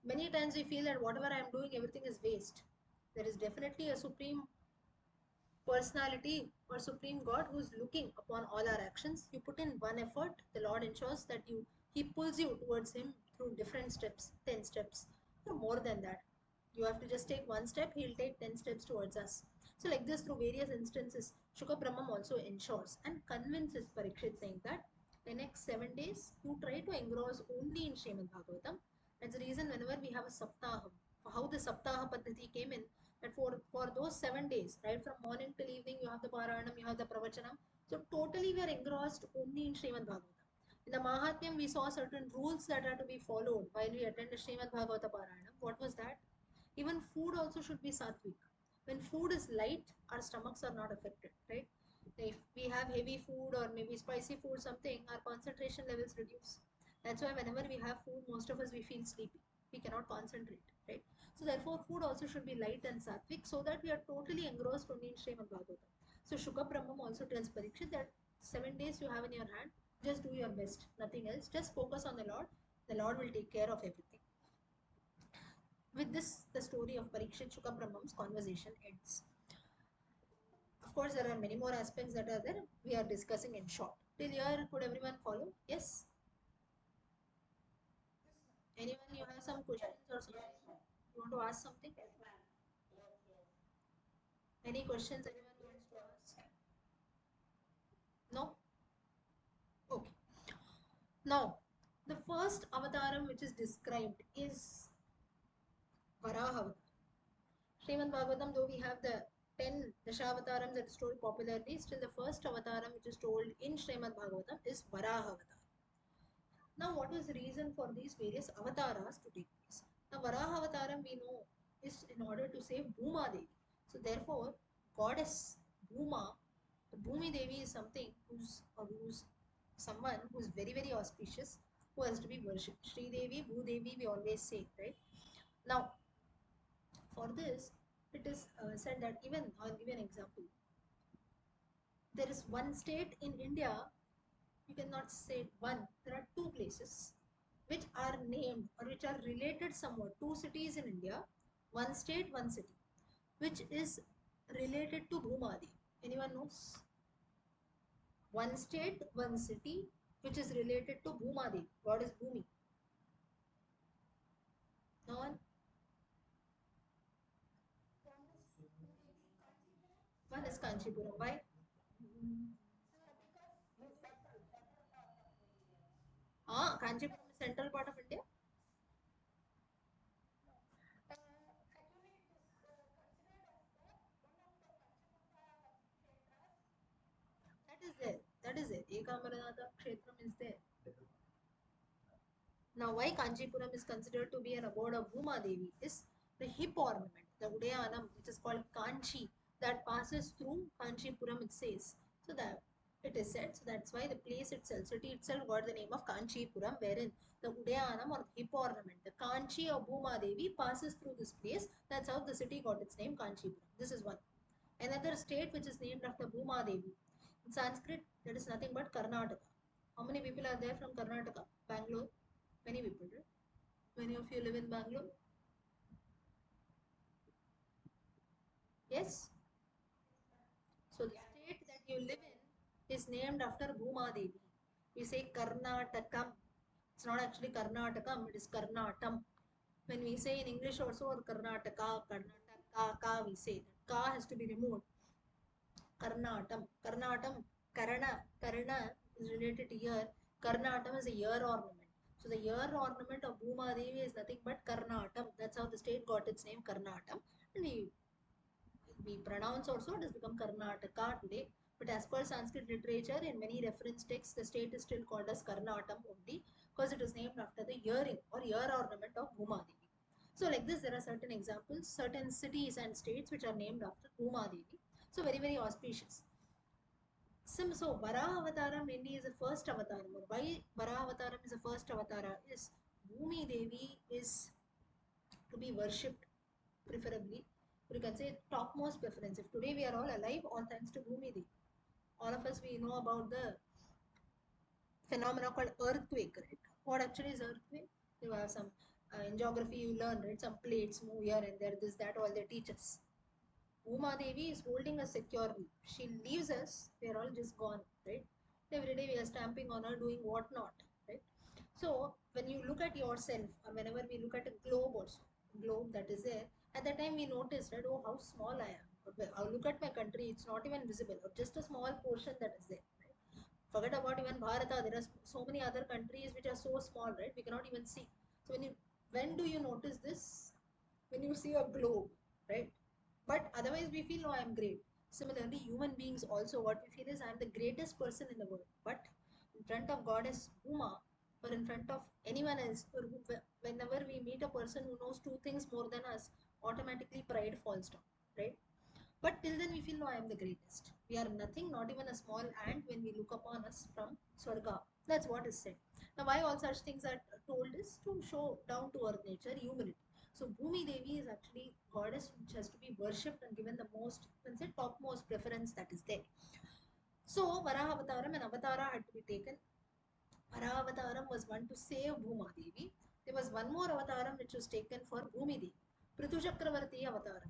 Many times we feel that whatever I am doing, everything is waste. There is definitely a supreme personality or supreme God who is looking upon all our actions. You put in one effort, the Lord ensures that he pulls you towards him through different steps, 10 steps or more than that. You have to just take one step, he'll take 10 steps towards us. So like this, through various instances, Shukha Brahmam also ensures and convinces Parikshit, saying that the next 7 days you try to engross only in Srimad Bhagavatam. That's the reason whenever we have a Saptaham, how the Saptaha Paddhati came in, that for those 7 days, right from morning till evening, you have the Paranam, you have the Pravachanam. So totally we are engrossed only in Srimad Bhagavatam. In the Mahatmyam, we saw certain rules that are to be followed while we attend the Srimad Bhagavata Paranam. What was that? Even food also should be sattvic. When food is light, our stomachs are not affected, right? If we have heavy food or maybe spicy food, something, our concentration levels reduce. That's why whenever we have food, most of us we feel sleepy. We cannot concentrate, right? So therefore, food also should be light and sattvic so that we are totally engrossed only in Srimad Bhagavatam. So Shukha Brahmam also tells Parikshit that 7 days you have in your hand, just do your best, nothing else. Just focus on the Lord. The Lord will take care of everything. With this, the story of Parikshit Shukha Brahmam's conversation ends. Of course, there are many more aspects that are there. We are discussing in short. Till here, could everyone follow? Yes? Anyone, you have some questions or something? You want to ask something? Any questions anyone wants to ask? No? Okay. Now, the first avataram which is described is Varaha. Srimad Bhagavatam, though we have the 10 Dashavatārams that is told popularly, still the first avataram which is told in Srimad Bhagavatam is Varaha avatar. Now, what was the reason for these various avatars to take place? Now, Varaha avataram we know is in order to save Bhuma Devi. So, therefore, goddess Bhuma, the Bhumi Devi is something who's someone who is very, very auspicious, who has to be worshipped. Sri Devi, Bhu Devi, we always say, right? Now, for this, it is said that even, I'll give you an example. There is one state in India, you cannot say one, there are two places which are named or which are related somewhat. Two cities in India, one state, one city, which is related to Bhumadi. Anyone knows? One state, one city, which is related to Bhumadi. What is Bhumi? No one? One is Kanchipuram. Why? Ah, Kanchipuram is central part of India. That is there. That is there. Ekamaranath Kshetram is there. Now, why Kanchipuram is considered to be an abode of Bhuma Devi is the hip ornament, the Udayanam, which is called Kanchi, that passes through Kanchipuram, it says. So that it is said, so that's why the place itself, city itself got the name of Kanchipuram, wherein the Udayanam or hip ornament, the Kanchi of Bhuma Devi passes through this place. That's how the city got its name, Kanchipuram. This is one. Another state which is named after Bhuma Devi. In Sanskrit, that is nothing but Karnataka. How many people are there from Karnataka? Bangalore? Many people, right? Many of you live in Bangalore? Yes? So the state that you live in is named after Bhuma Devi. We say Karnatakam. It's not actually Karnatakam, it is Karnatam. When we say in English also or Karnataka, Karnataka, ka, we say that ka has to be removed. Karnatam. Karnatam, Karana is related to ear. Karnatam is a ear ornament. So the ear ornament of Bhuma Devi is nothing but Karnatam. That's how the state got its name, Karnatam. And we pronounce also it has become Karnataka today. But as per Sanskrit literature, in many reference texts, the state is still called as Karnatam only because it is named after the earring or ear ornament of Bhuma Devi. So like this, there are certain examples, certain cities and states which are named after Bhuma Devi. So very, very auspicious. So Varaha Avataram mainly is the first avatar. Why Varaha Avataram is the first avatar is Bhumi Devi is to be worshipped preferably. You can say topmost preference. If today we are all alive, all thanks to Bhumi Devi. All of us we know about the phenomena called earthquake, right? What actually is earthquake? You have some In geography, you learn, right? Some plates move here and there, this, that, all they teach us. Uma Devi is holding us securely. She leaves us, we are all just gone, right? Every day we are stamping on her, doing what not, right? So when you look at yourself, or whenever we look at a globe also, globe that is there, at that time we notice, right? Oh, how small I am. Or look at my country, it's not even visible, or just a small portion that is there. Right? Forget about even Bharata. There are so many other countries which are so small, right? We cannot even see. So when do you notice this? When you see a globe, right? But otherwise we feel, no, I'm great. Similarly, human beings also, what we feel is, I'm the greatest person in the world. But in front of goddess Uma, or in front of anyone else, or whenever we meet a person who knows two things more than us, automatically pride falls down, right? But till then we feel, no, I am the greatest. We are nothing, not even a small ant when we look upon us from Swarga. That's what is said. Now, why all such things are told is to show down to earth nature, humility. So, Bhumi Devi is actually goddess which has to be worshipped and given the most, let's say, topmost preference that is there. So, Varaha Avataram and Avatara had to be taken. Varaha Avataram was one to save Bhuma Devi. There was one more Avataram which was taken for Bhumi Devi, Prithu Chakravarti Avataram.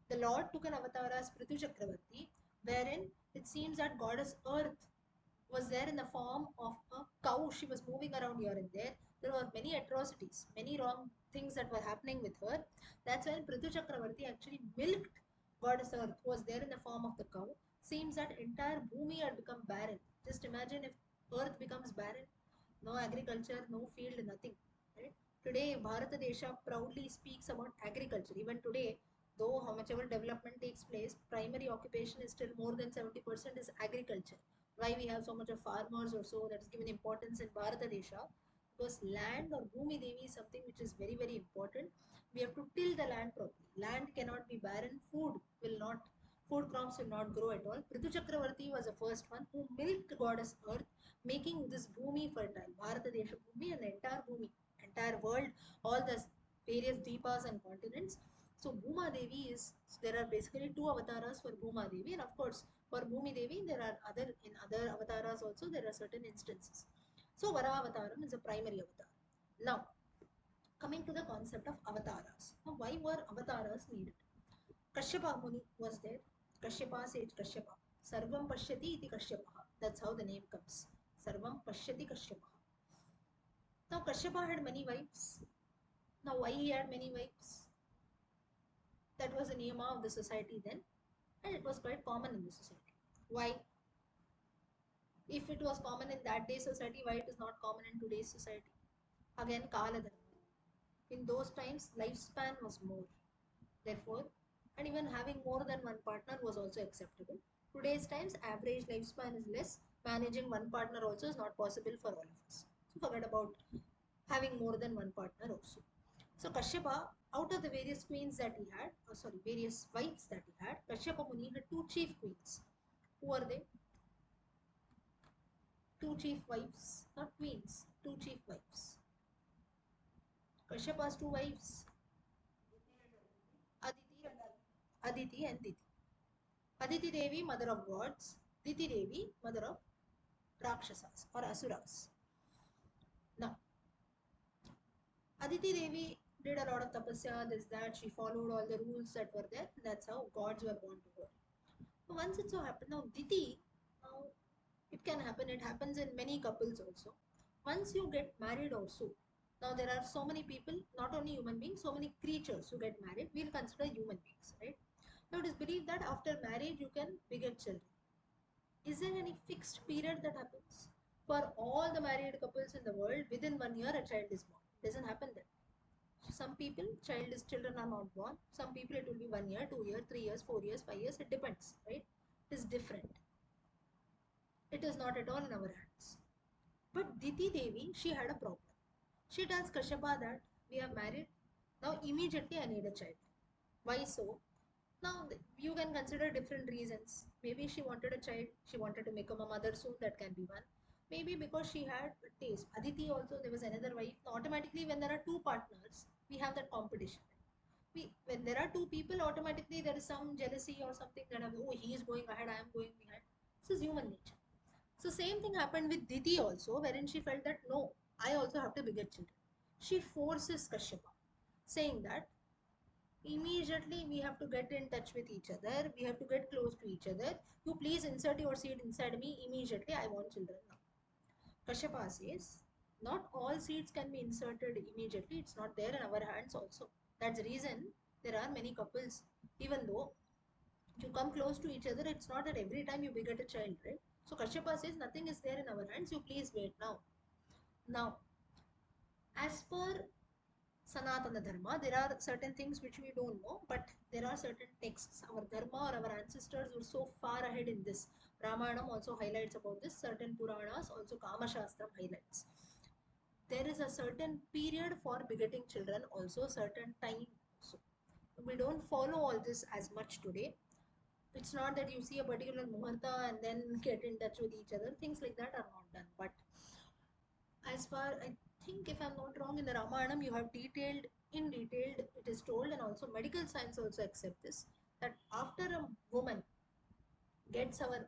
The Lord took an avatar as Prithu Chakravarti, wherein it seems that goddess Earth was there in the form of a cow. She was moving around here and there. There were many atrocities, many wrong things that were happening with her. That's when Prithu Chakravarti actually milked goddess Earth, who was there in the form of the cow. Seems that entire Bhumi had become barren. Just imagine if Earth becomes barren, no agriculture, no field, nothing. Right? Today, Bharata Desha proudly speaks about agriculture. Even today, though how much ever development takes place, primary occupation is still more than 70% is agriculture. Why we have so much of farmers or so that is given importance in Bharata Desha? Because land or Bhumi Devi is something which is very, very important. We have to till the land properly. Land cannot be barren. Food crops will not grow at all. Prithu Chakravarti was the first one who milked goddess Earth, making this Bhumi fertile. Bharata Desha Bhumi and the entire Bhumi, entire world, all the various deepas and continents. So Bhuma Devi is, there are basically two avatars for Bhuma Devi, and of course for Bhumi Devi there are other avatars also, there are certain instances. So Vara Avataram is a primary avatar. Now coming to the concept of avatars. Now why were avatars needed? Kashyapa Muni was there. Kashyapa sage Kashyapa. Sarvam Pashyati iti Kashyapa. That's how the name comes. Sarvam Pashyati Kashyapa. Now Kashyapa had many wives. Now why he had many wives? That was a niyama of the society then, and it was quite common in the society. Why? If it was common in that day society, why it is not common in today's society? Again, Kala Dharma. In those times, lifespan was more. Therefore, and even having more than one partner was also acceptable. Today's times, average lifespan is less. Managing one partner also is not possible for all of us. So forget about having more than one partner also. So Kashyapa, out of the various queens that he had, various wives that he had, Kashyapa Muni had two chief queens. Who are they? Two chief wives, not queens, two chief wives. Kashyapa's two wives, Aditi and Aditi and Diti. Aditi Devi, mother of gods, Diti Devi, mother of Rakshasas or Asuras. Now, Aditi Devi did a lot of tapasya, this, that, she followed all the rules that were there. That's how gods were born to her. So once it so happened, now Diti, now it can happen, it happens in many couples also. Once you get married also, now there are so many people, not only human beings, so many creatures who get married, we'll consider human beings, right? Now it is believed that after marriage you can beget children. Is there any fixed period that happens? For all the married couples in the world, within 1 year a child is born. It doesn't happen then. Some people, children are not born. Some people it will be 1 year, 2 years, 3 years, 4 years, 5 years. It depends, right? It is different. It is not at all in our hands. But Diti Devi, she had a problem. She tells Kashyapa that we are married. Now immediately I need a child. Why so? Now you can consider different reasons. Maybe she wanted a child. She wanted to become a mother soon. That can be one. Maybe because she had a taste. Aditi also, there was another wife. Automatically when there are two partners, we have that competition. When there are two people, automatically there is some jealousy or something that oh, he is going ahead, I am going behind. This is human nature. So same thing happened with Diti also, wherein she felt that no, I also have to beget children. she forces Kashyapa, saying that immediately we have to get in touch with each other, we have to get close to each other. You please insert your seed inside me immediately. I want children now. Kashyapa says, not all seeds can be inserted immediately. It's not there in our hands also. That's the reason there are many couples. Even though you come close to each other, it's not that every time you beget a child, right? So Kashyapa says, nothing is there in our hands. You please wait now. Now, as per Sanatana Dharma, there are certain things which we don't know, but there are certain texts. Our Dharma or our ancestors were so far ahead in this. Ramayana also highlights about this, certain Puranas, also Kama Shastram highlights. There is a certain period for begetting children, also certain time. So we don't follow all this as much today. It's not that you see a particular muhurta and then get in touch with each other. Things like that are not done. But as far I think, if I'm not wrong, in the Ramayanam you have detailed it is told, and also medical science also accept this, that after a woman gets her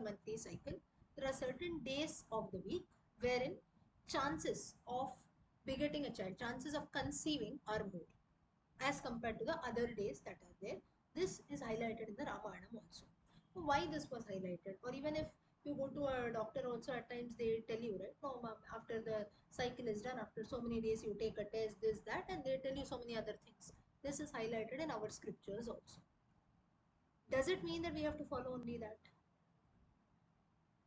monthly cycle, there are certain days of the week wherein chances of begetting a child, chances of conceiving are more as compared to the other days that are there. This is highlighted in the Ramayana also. So why this was highlighted, or even if you go to a doctor also, at times they tell you, right, no ma'am, after the cycle is done, after so many days you take a test, this, that, and they tell you so many other things. This is highlighted in our scriptures also. Does it mean that we have to follow only that?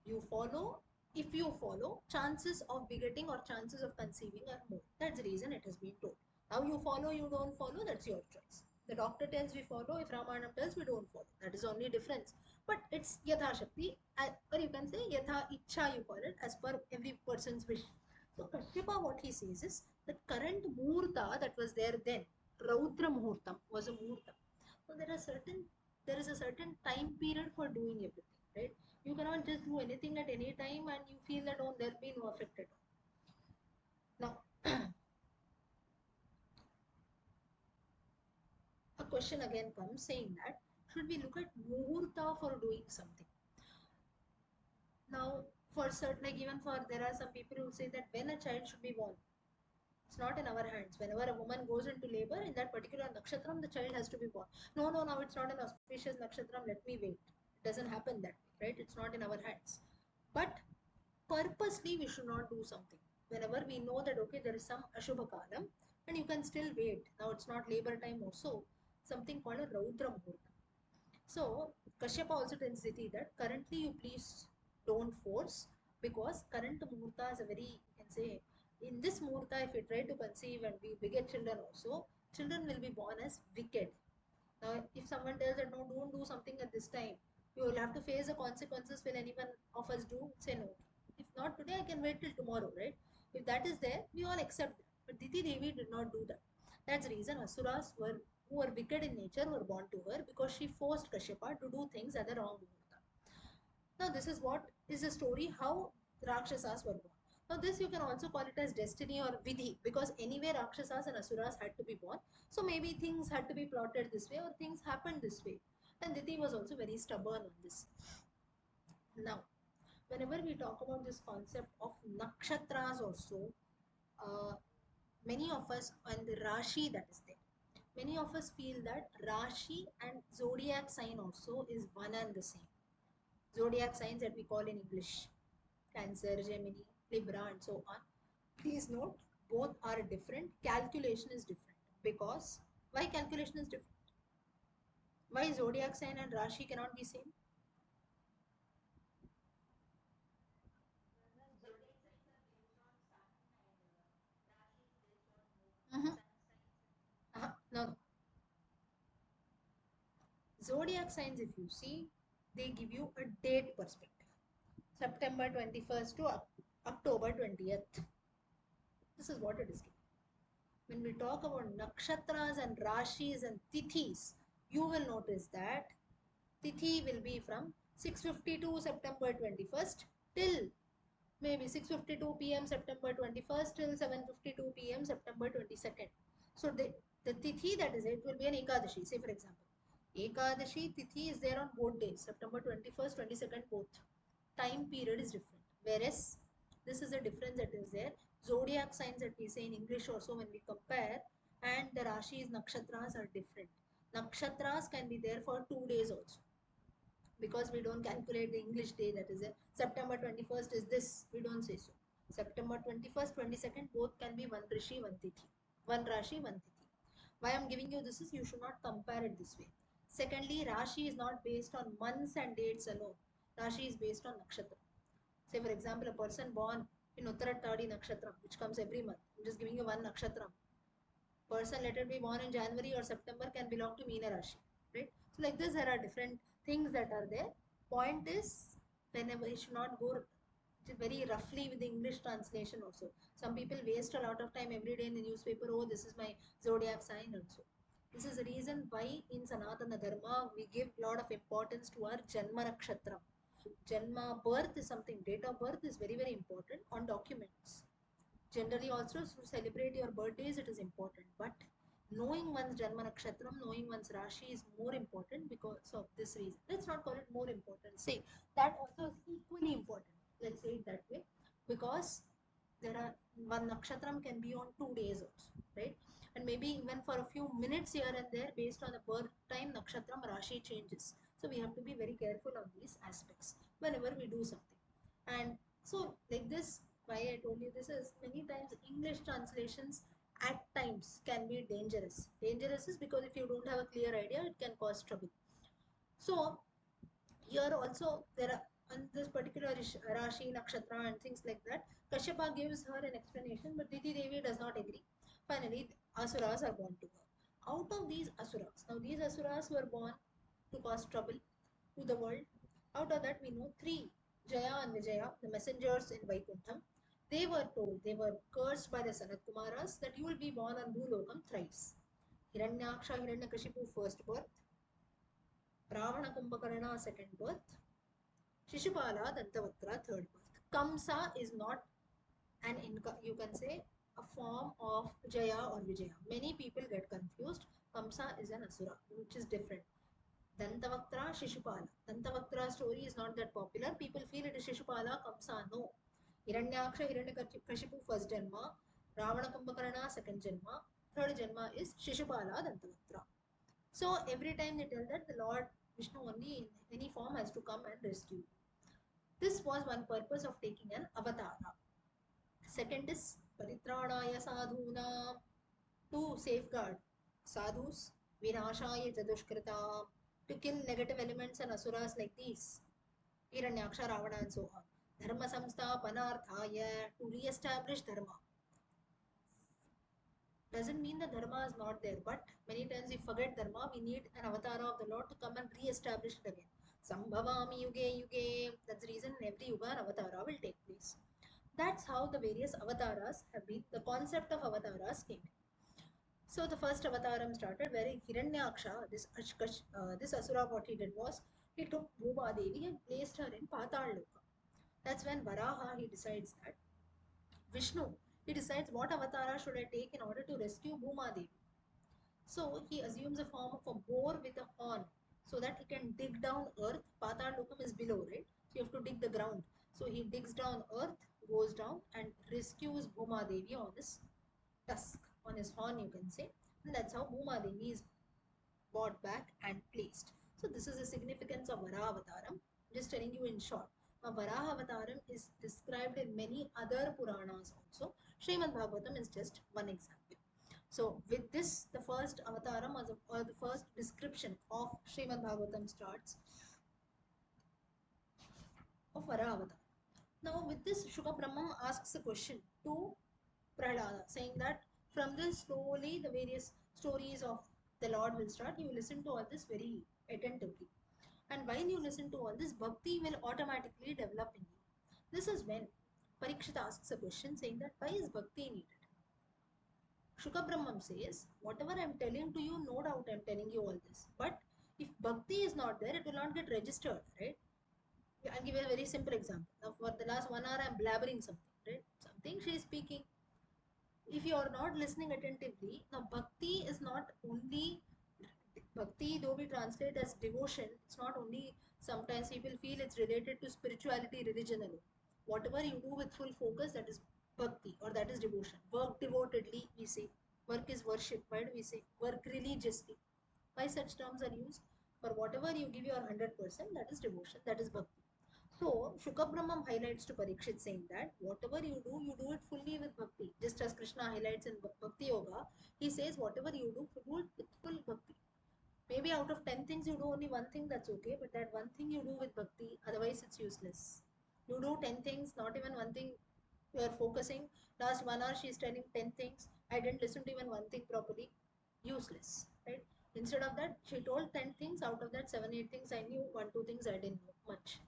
You follow, if you follow, chances of begetting or chances of conceiving are more. That's the reason it has been told. Now you follow, you don't follow, that's your choice. The doctor tells we follow, if Ramayana tells we don't follow. That is only difference. But it's Yatha Shakti, or you can say Yatha Icha, you call it, as per every person's wish. So Kashyapa, what he says is, the current Muhurta that was there then, Raudra Muhurtam was a Muhurta. So there is a certain time period for doing everything, right? You cannot just do anything at any time and you feel that, oh, there'll be no effect at all. Now, a question again comes saying that, should we look at muhurta for doing something? Now, for certain, like even for, there are some people who say that when a child should be born, it's not in our hands. Whenever a woman goes into labor, in that particular nakshatram, the child has to be born. No, no, now it's not an auspicious nakshatram, let me wait. It doesn't happen that way, right? It's not in our hands. But purposely, we should not do something. Whenever we know that, okay, there is some Ashubha Kalam, and you can still wait. Now it's not labor time also, something called a Raudra Muhurta. So, Kashyapa also tells Diti that currently you please don't force, because current Muhurta is a very, you can say, in this Muhurta, if you try to conceive and we beget children also, children will be born as wicked. Now, if someone tells that no, don't do something at this time, you will have to face the consequences. Will anyone of us do? Say no. If not today, I can wait till tomorrow, right? If that is there, we all accept that. But Diti Devi did not do that. That's the reason Asuras who were wicked in nature were born to her, because she forced Kashyapa to do things at the wrong Muhurta. Now, this is what is the story how Rakshasas were born. Now, this you can also call it as destiny or vidhi, because anyway Rakshasas and Asuras had to be born. So maybe things had to be plotted this way or things happened this way. And Diti was also very stubborn on this. Now, whenever we talk about this concept of nakshatras also, uh, many of us, and the Rashi that is there, many of us feel that Rashi and zodiac sign also is one and the same. Zodiac signs that we call in English, Cancer, Gemini, Libra, and so on. Please note, both are different. Calculation is different. Because why calculation is different? Why zodiac sign and Rashi cannot be same? Mhm. No, no. Zodiac signs, if you see, they give you a date perspective. September 21st to October 20th. This is what it is. When we talk about nakshatras and rashis and tithis, you will notice that tithi will be from 6:52 September 21st till maybe 6:52 p.m. September 21st till 7:52 p.m. September 22nd. So the tithi that is it will be an Ekadashi. Say for example, Ekadashi tithi is there on both days, September 21st, 22nd both. Time period is different. Whereas this is a difference that is there. zodiac signs that we say in English also when we compare, and the Rashis, nakshatras are different. Nakshatras can be there for 2 days also, because we don't calculate the English day, that is it. September 21st is this, we don't say so. September 21st, 22nd, both can be one Rishi, one Tithi. One Rashi, one Tithi. Why I'm giving you this is you should not compare it this way. Secondly, Rashi is not based on months and dates alone. Rashi is based on nakshatra. Say for example, a person born in Uttaratadi nakshatra, which comes every month. I'm just giving you one nakshatra. Person, let it be born in January or September, can belong to Meena Rashi, right? So like this, there are different things that are there. Point is, whenever you should not go very roughly with the English translation also. Some people waste a lot of time every day in the newspaper. Oh, this is my zodiac sign also. This is the reason why in Sanatana Dharma we give a lot of importance to our Janma Nakshatra. Janma, birth is something. Date of birth is very very important on documents. Generally also to celebrate your birthdays it is important, but knowing one's Janma Nakshatram, knowing one's Rashi is more important because of this reason. Let's not call it more important. Say that also is equally important. Let's say it that way, because there are one nakshatram can be on 2 days also, right? And maybe even for a few minutes here and there based on the birth time, nakshatram Rashi changes. So we have to be very careful on these aspects whenever we do something. And so like this, why I told you this is many times English translations at times can be dangerous. Dangerous is because if you don't have a clear idea, it can cause trouble. So here also there are on this particular Rashi, Nakshatra and things like that, Kashyapa gives her an explanation, but Diti Devi does not agree. Finally, Asuras are born to her. Out of these Asuras, now these Asuras were born to cause trouble to the world. Out of that, we know three, Jaya and Vijaya, the messengers in Vaikuntham. They were told, they were cursed by the Sanat Kumaras that you will be born on Bhulokam thrice. Hiranyaksha, Hiranyakashipu, first birth. Ravana Kumbhakarna, second birth. Shishupala, Dantavakra, third birth. Kamsa is not an you can say a form of Jaya or Vijaya. Many people get confused. Kamsa is an Asura, which is different. Dantavaktra, Shishupala. Dantavaktra story is not that popular. People feel it is Shishupala, Kamsa. No. Hiranyaksha, Hiranyakashipu, first Janma. Ravana Kumbhakarna, second Janma. Third Janma is Shishupala, Dantavaktra. So every time they tell that the Lord Vishnu only in any form has to come and rescue. This was one purpose of taking an avatara. Second is paritranaya sadhuna, to safeguard sadhus, vinashaya jadushkrita, to kill negative elements and asuras like these, Hiranyaksha, Ravana and so on. Dharma samsthapanarthaya, to re-establish dharma. Doesn't mean the dharma is not there, but many times we forget dharma. We need an avatar of the Lord to come and re-establish it again. Sambhavami yuge yuge. That's the reason in every yuga an avatara will take place. That's how the various avatars have been. The concept of avatars came. So the first avataram started where Hiranyaksha, this asura, what he did was he took Bhuma Devi and placed her in Patal Loka. That's when Varaha he decides that Vishnu, he decides what avatara should I take in order to rescue Bhuma Devi. So he assumes a form of a boar with a horn so that he can dig down earth. Patal Lokam is below, right? So you have to dig the ground. So he digs down earth, goes down and rescues Bhuma Devi on his tusk, on his horn, you can say. And that's how Bhuma Devi is brought back and placed. So this is the significance of Varaha Avataram. Just telling you in short. Now Varaha Avataram is described in many other Puranas also. Srimad Bhagavatam is just one example. So with this, the first avataram or the first description of Srimad Bhagavatam starts of Varaha Avatar. Now with this, Shuka Brahma asks a question to Prahlada, saying that from this slowly the various stories of the Lord will start. You listen to all this very attentively. And while you listen to all this, bhakti will automatically develop in you. This is when Parikshit asks a question saying that why is bhakti needed? Shuka Brahman says, whatever I am telling to you, no doubt I am telling you all this. But if bhakti is not there, it will not get registered, right? I'll give you a very simple example. Now, for the last 1 hour, I am blabbering something, right? Something she is speaking. If you are not listening attentively, now bhakti is not only bhakti, though we translate as devotion, it's not only sometimes people feel it's related to spirituality, religion alone. Whatever you do with full focus, that is bhakti or that that is devotion. Work devotedly, we say. Work is worship. Why do we say? Work religiously. Why such terms are used? For whatever you give your 100%, that is devotion, that is bhakti. So, Shukabrahmam highlights to Parikshit saying that whatever you do it fully with bhakti. Just as Krishna highlights in Bhakti Yoga, he says whatever you do it with full bhakti. Maybe out of 10 things you do only one thing, that's okay, but that one thing you do with bhakti, otherwise it's useless. You do 10 things, not even one thing you are focusing. Last 1 hour she is telling 10 things. I didn't listen to even one thing properly. Useless, right? Instead of that, she told 10 things. Out of that, 7, 8 things I knew, 1, 2 things I didn't know much.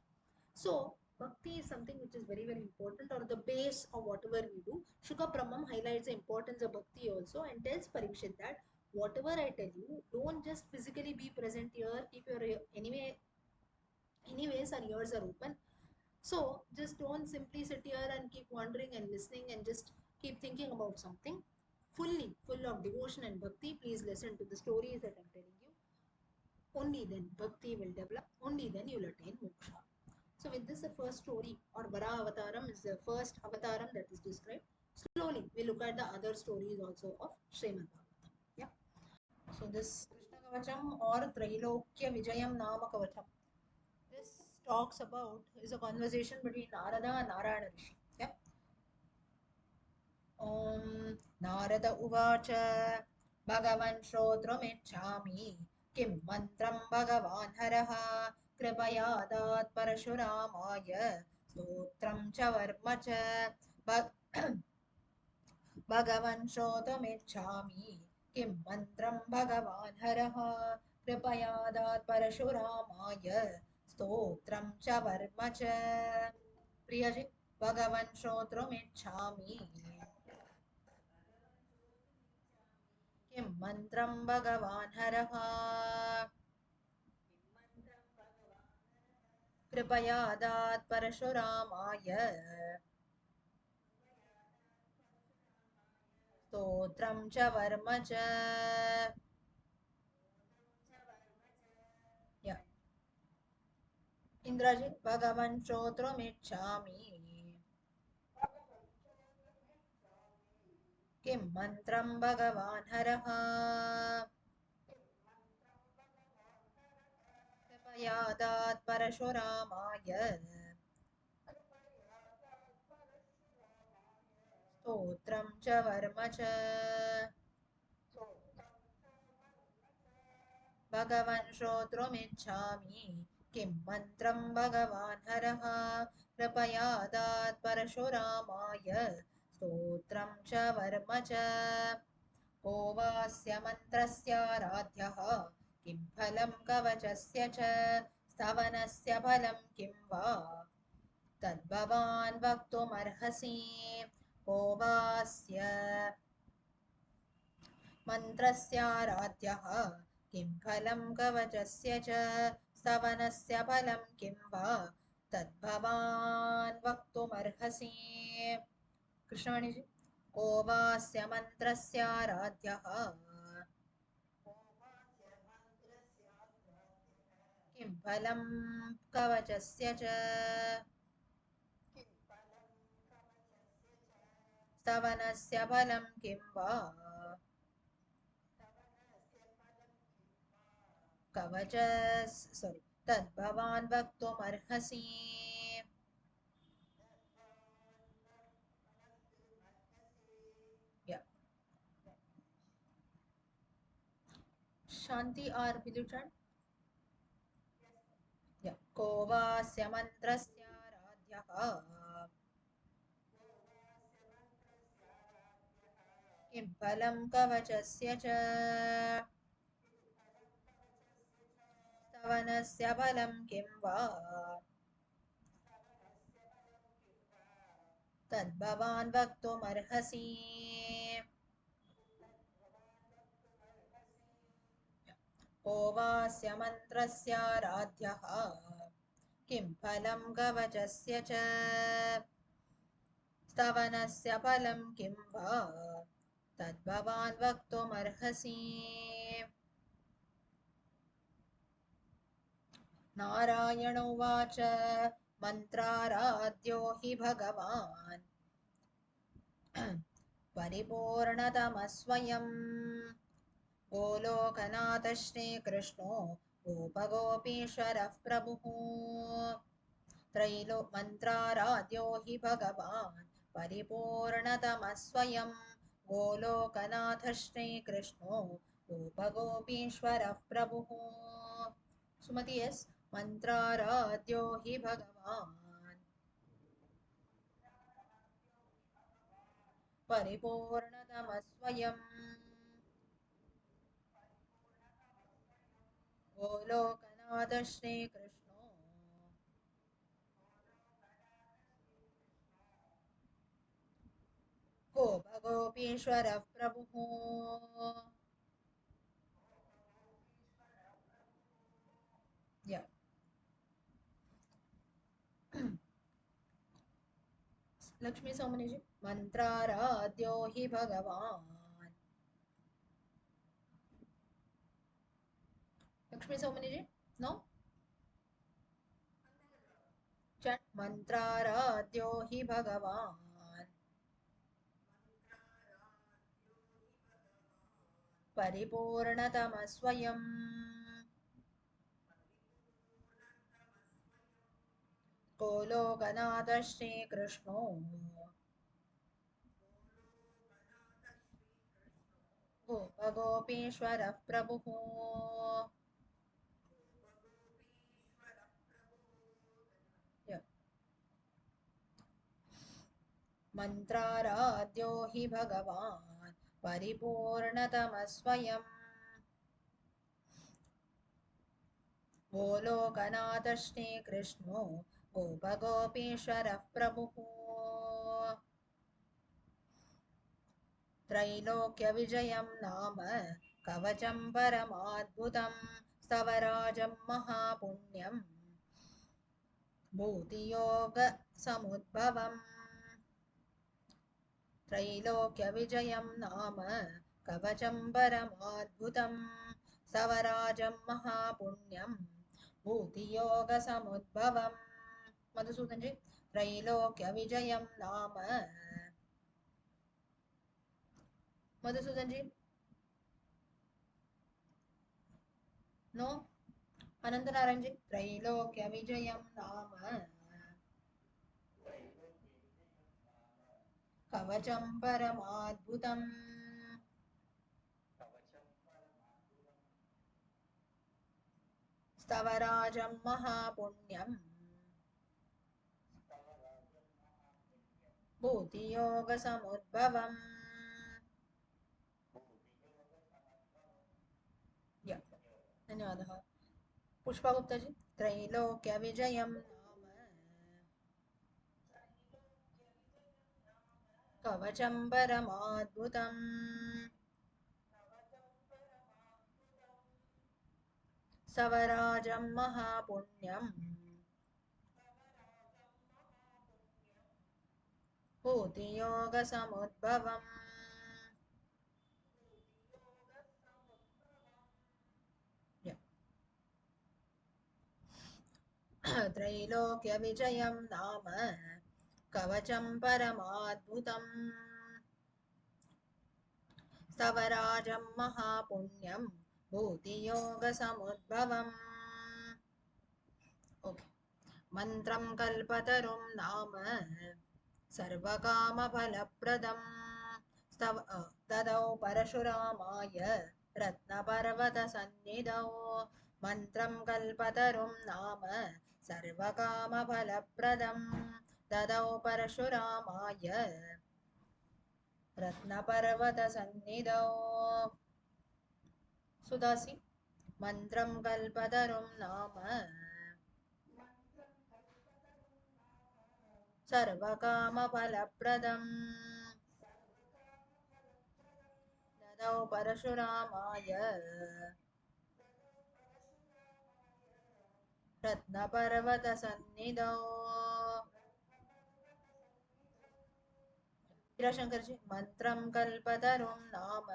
So, bhakti is something which is very, very important, or the base of whatever we do. Shuka Brahmam highlights the importance of bhakti also and tells Parikshit that whatever I tell you, don't just physically be present here, keep your anyways, our ears are open. So, just don't simply sit here and keep wondering and listening and just keep thinking about something. Fully, full of devotion and bhakti, please listen to the stories that I'm telling you. Only then bhakti will develop, only then you'll attain moksha. So with this, the first story or Vara Avataram is the first avataram that is described. Slowly, we look at the other stories also of Srimad Bhagavatam. Yeah. So this Krishna Kavacham or Trailokya Vijayam Nama Kavacham. This talks about is a conversation between Narada and Narayana Rishi. Yeah. Om Narada Uvacha Bhagavan Shrodrumichhami Kim Mantram Bhagavan Haraha Kripayadat Parashuramaya Stotram Cha Varma Cha Bhagavan Shrodrumichhami Kim Mantram Bhagavan Haraha Kripayadat Parashuramaya Stotram Cha Varma Cha Priyaji Bhagavan Shrodrumichhami किं मन्त्रं भगवान् हरः कृपया दात् परशुरामाय स्तोत्रं च worm च yeah. Indrajit भगवन् श्रोतुमिच्छामि किं मन्त्रं भगवान् हरः कृपया दात् परशुरामाय स्तोत्रं च वर्म च भगवन् श्रोतुमिच्छामि किं मन्त्रं भगवान् हरः कृपया दात् परशुरामाय स्तोत्रं च वर्म च को वास्य मन्त्रस्याराध्यः किं फलं कवचस्य च स्तवनस्य फलं किं वा तद्भवान् वक्तुमर्हसि को वास्य मन्त्रस्याराध्यः किं फलं कवचस्य च स्तवनस्य फलं किं वा तद्भवान् वक्तुमर्हसि कृष्णवाणीजी को वास्य मन्त्रस्याराध्यः किं फलं कवचस्य च स्तवनस्य फलं किं वा कवच sorry तद्भवान् वक्तुमर्हसि yeah Shanti or will you chant yeah को वास्य मन्त्रस्याराध्यः किं फलं कवचस्य च स्तवनस्य फलं किं वा तद्भवान् वक्तुमर्हसि को वास्य मन्त्रस्याराध्यः किं फलं कवचस्य च स्तवनस्य फलं किं वा तद्भवान् वक्तुमर्हसि नारायण उवाच मन्त्राराध्यो हि भगवान् परिपूर्णतमस्वयम् गोलोकनाथ श्रीकृष्णो गोपगोपीश्वरः प्रभुः मन्त्राराध्यो हि भगवान् परिपूर्णतमस्वयं गोलोकनाथ श्रीकृष्णो गोपगोपीश्वरः प्रभुः सुमति यस् मन्त्राराध्यो हि भगवान् परिपूर्णतमस्वयम् गोलोकनाथ श्रीकृष्णो गोपगोपीश्वरः प्रभुः yeah. लक्ष्मी सोमनी जी मंत्राराध्यो हि भगवान् लक्ष्मी सोमनी जी नो चट मंत्राराध्यो हि भगवान् परिपूर्णतमस्वयम् गोलोकनाथ श्रीकृष्णो गोपगोपीश्वरः प्रभुः yeah. मन्त्राराध्यो हि भगवान् परिपूर्णतमस्वयम् गोलोकनाथ श्रीकृष्णो गोपगोपीश्वरः प्रभुः त्रैलोक्यविजयं नाम कवचं परमाद्भुतं स्तवराजं महापुण्यं भूतियोगसमुद्भवम् त्रैलोक्यविजयं नाम कवचं परमाद्भुतं स्तवराजं महापुण्यं भूतियोगसमुद्भवम् मधुसूदन जी त्रैलोक्यविजयं नाम मधुसूदन जी नो अनंतनारायण जी त्रैलोक्यविजयं नाम कवचं परमाद्भुतं स्तवराजं महापुण्यं भूतियोगसमुद्भवम् yeah. धन्यवादः पुष्पा गुप्ता जी त्रैलोक्यविजयं नाम कवचं परमाद्भुतं सवराजं महापुण्यं भूतियोगसमुद्भवम् त्रैलोक्यविजयं नाम कवचं परमाद्भुतं स्तवराजं महापुण्यं भूतियोगसमुद्भवम् ओके मन्त्रं कल्पतरुं नाम सर्वकामफलप्रदं ददौ परशुरामाय रत्नपर्वतसन्निधौ मन्त्रं कल्पतरुं नाम सर्वकामफलप्रदं ददौ परशुरामाय रत्नपर्वतसन्निधौ सुदासि मन्त्रं कल्पतरुं नाम सर्वकामफलप्रदं ददौ परशुरामाय रत्नपर्वतसन्निधौ वीरशंकर जी मन्त्रं कल्पतरुं नाम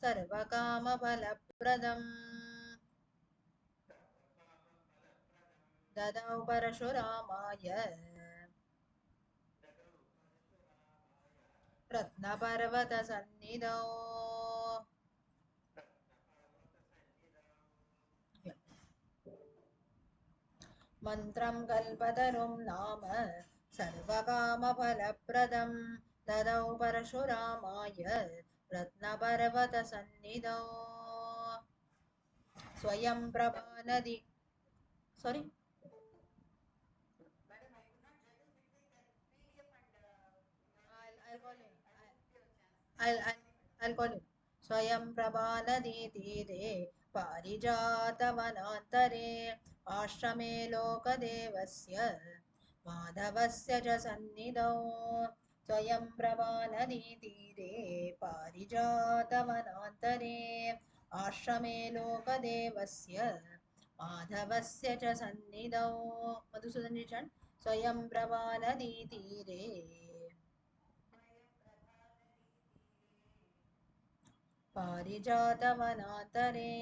सर्वकामफलप्रदं ददौ परशुरामाय रत्नपर्वतसन्निधौ मन्त्रं कल्पतरुं नाम सर्वकामफलप्रदं ददौ परशुरामाय रत्नपर्वतसन्निधौ स्वयं प्रभा नदी sorry I'll call you I'll call you स्वयं प्रभा नदी तीरे पारिजातवनान्तरे आश्रमे लोकदेवस्य माधवस्य च सन्निधौ स्वयं प्रभा नदी तीरे पारिजातवनान्तरे आश्रमे लोकदेवस्य माधवस्य च सन्निधौ मधुसूदन जी चंड स्वयं प्रभा नदी तीरे पारिजातवनान्तरे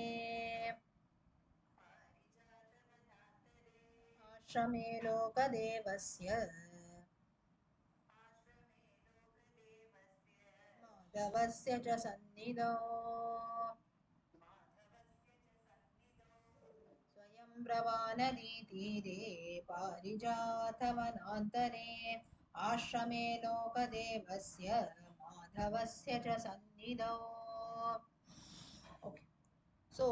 आश्रमे लोकदेवस्य माधवस्य च सन्निधौ स्वयं प्रवानदीतीरे पारिजातवनान्तरे आश्रमे लोकदेवस्य माधवस्य च सन्निधौ okay so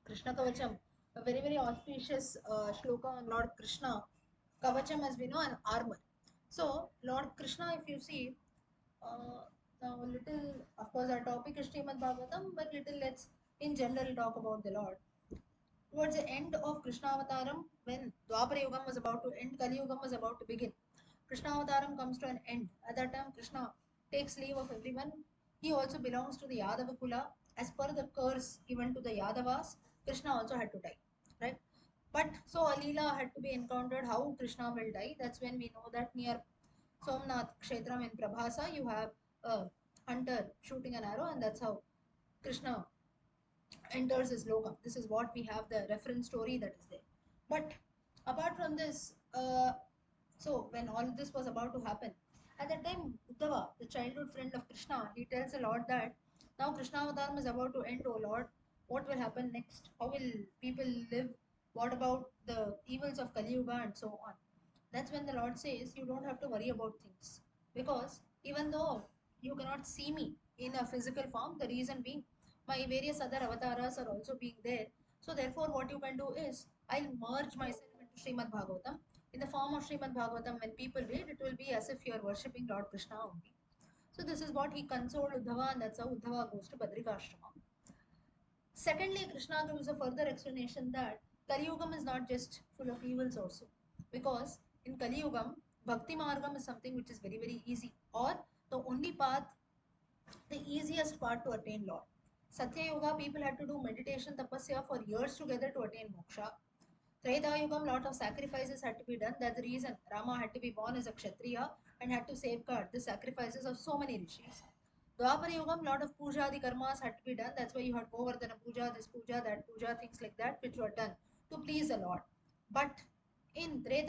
Krishna Kavacham, a very very auspicious shloka on Lord Krishna. Kavacham, as we know, an armor. So Lord Krishna, if you see, now a little, of course, our topic is Srimad Bhagavatam, but little let's in general talk about the Lord. Towards the end of Krishna Avataram, when Dwapara Yugam was about to end, Kali Yugam was about to begin. Krishna Avataram comes to an end. At that time, Krishna takes leave of everyone. He also belongs to the Yadava Kula. As per the curse given to the Yadavas, Krishna also had to die. Right? But so Alila had to be encountered how Krishna will die. That's when we know that near Somnath Kshetram in Prabhasa, you have a hunter shooting an arrow, and that's how Krishna enters his lokam. This is what we have the reference story that is there. But apart from this, so when all this was about to happen, at that time, Uddhava, the childhood friend of Krishna, he tells the Lord that now Krishna Avataram is about to end, O Lord. What will happen next? How will people live? What about the evils of Kali Yuga and so on? That's when the Lord says, you don't have to worry about things. Because even though you cannot see me in a physical form, the reason being, my various other avatars are also being there. So therefore, what you can do is, I'll merge myself into Srimad Bhagavatam. In the form of Srimad Bhagavatam, when people read, it will be as if you are worshipping Lord Krishna only. So this is what he consoled Uddhava, and that's how Uddhava goes to Badrikashrama. Secondly, Krishna gives a further explanation that Kali Yugam is not just full of evils also. Because in Kali Yugam, Bhakti Margam is something which is very, very easy, or the only path, the easiest path to attain Lord. Satya Yoga, people had to do meditation tapasya for years together to attain moksha. Treta Yugam, lot of sacrifices had to be done. That's the reason Rama had to be born as a Kshatriya and had to safeguard the sacrifices of so many rishis. Dwapara Yugam, lot of puja, the karmas had to be done. That's why you had Govardhana puja, this puja, that puja, things like that, which were done to please the Lord. But in Kali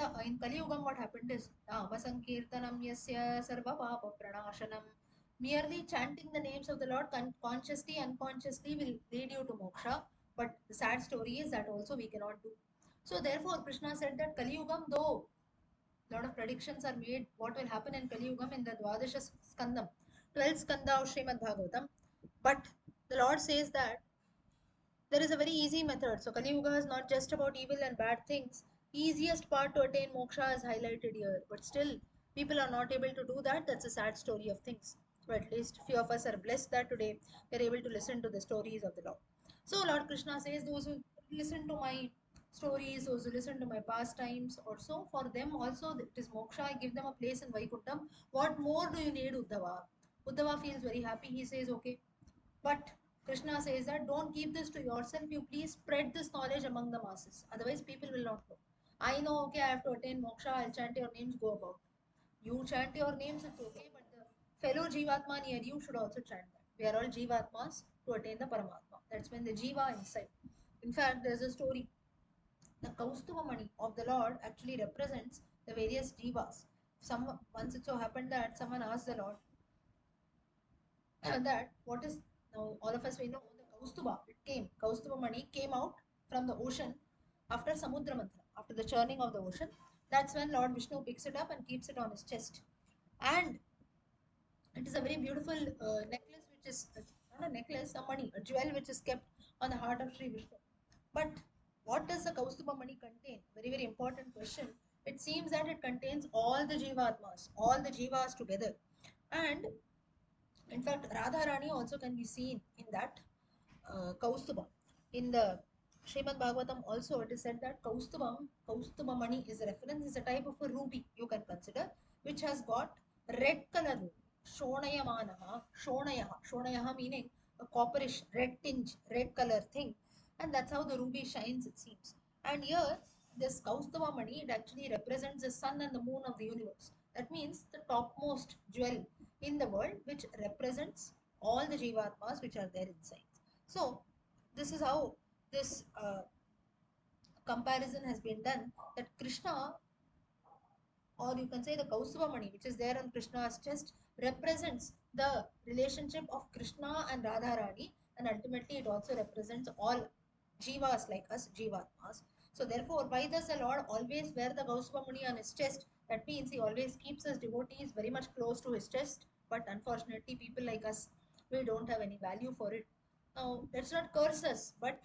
Yugam, what happened is Nama Sankirtanam Yasya Sarva Papa Pranashanam. Merely chanting the names of the Lord consciously, unconsciously will lead you to moksha. But the sad story is that also we cannot do. So therefore, Krishna said that Kali Yugam, though a lot of predictions are made what will happen in Kali Yugam in the Dwadasha Skandam, 12th Skanda of Srimad Bhagavatam, but the Lord says that there is a very easy method. So Kali Yuga is not just about evil and bad things. Easiest part to attain moksha is highlighted here, but still people are not able to do that. That's a sad story of things. But at least few of us are blessed that today we are able to listen to the stories of the Lord. So Lord Krishna says, those who listen to my stories, those who listen to my pastimes, also for them also it is moksha. I give them a place in Vaikuntham. What more do you need, Uddhava? Uddhava feels very happy. He says, okay, but Krishna says that don't keep this to yourself. You please spread this knowledge among the masses. Otherwise, people will not know. I know, okay, I have to attain moksha. I'll chant your names, go about. You chant your names, it's okay, but the fellow Jivatma near you should also chant that. We are all Jivatmas to attain the Paramatma. That's when the Jiva inside. In fact, there's a story. The Kaustubamani of the Lord actually represents the various Jivas. Once it so happened that someone asked the Lord that what is, now all of us we know the Kaustuba, it came, Kaustuba Mani came out from the ocean after Samudra Mantha, after the churning of the ocean. That's when Lord Vishnu picks it up and keeps it on his chest. And it is a very beautiful necklace, which is not a necklace, a money, a jewel which is kept on the heart of Sri Vishnu. But what does the Kaustuba money contain? Very, very important question. It seems that it contains all the Jivatmas, all the Jivas together. And in fact, Radha Rani also can be seen in that Kaustuba. In the Srimad Bhagavatam also it is said that Kaustuba Mani is a reference, is a type of a ruby you can consider, which has got red color ruby. Shonayaha meaning a copperish, red tinge, red color thing. And that's how the ruby shines, it seems. And here, this Kaustuba Mani, it actually represents the sun and the moon of the universe. That means the topmost jewel in the world, which represents all the Jivatmas which are there inside. So, this is how this comparison has been done, that Krishna, or you can say the Kaustubha Mani, which is there on Krishna's chest, represents the relationship of Krishna and Radharani, and ultimately it also represents all Jivas like us, Jivatmas. So, therefore, why does the Lord always wear the Kaustubha Mani on his chest? That means he always keeps his devotees very much close to his chest, but unfortunately, people like us, we don't have any value for it. Now, let's not curse us, but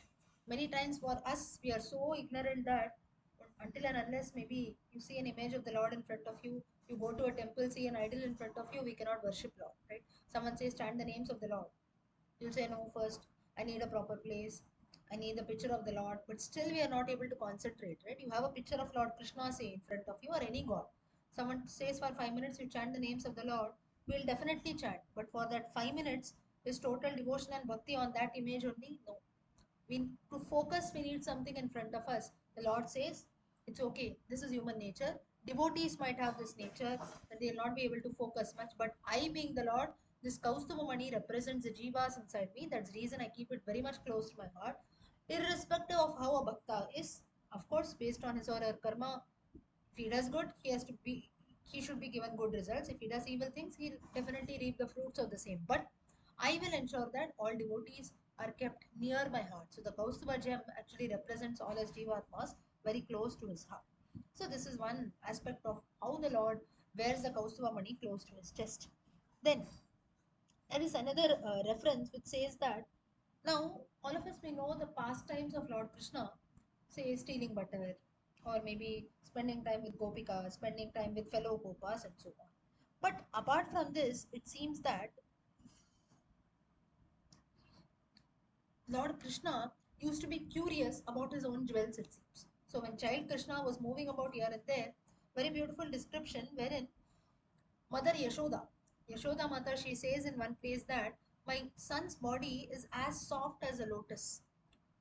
many times for us, we are so ignorant that until and unless maybe you see an image of the Lord in front of you, you go to a temple, see an idol in front of you, we cannot worship Lord, right? Someone says, chant the names of the Lord. You'll say, no, first, I need a proper place. I need the picture of the Lord. But still, we are not able to concentrate, right? You have a picture of Lord Krishna, say, in front of you, or any God. Someone says for 5 minutes, you chant the names of the Lord. We'll definitely chant. But for that 5 minutes, is total devotion and bhakti on that image only? No. We to focus, we need something in front of us. The Lord says, it's okay. This is human nature. Devotees might have this nature that they'll not be able to focus much. But I, being the Lord, this Kaustubha Mani represents the jivas inside me. That's the reason I keep it very much close to my heart. Irrespective of how a bhakta is, of course, based on his or her karma, if he does good, he should be given good results. If he does evil things, he'll definitely reap the fruits of the same. But I will ensure that all devotees are kept near my heart. So the Kaustubha gem actually represents all his Jivatmas very close to his heart. So this is one aspect of how the Lord wears the Kaustubha Mani close to his chest. Then there is another reference which says that now all of us may know the pastimes of Lord Krishna, say stealing butter, or maybe spending time with Gopika, spending time with fellow Gopas, and so on. But apart from this, it seems that Lord Krishna used to be curious about his own jewels, it seems. So when child Krishna was moving about here and there, very beautiful description wherein Mother Yashoda Mother, she says in one place that my son's body is as soft as a lotus.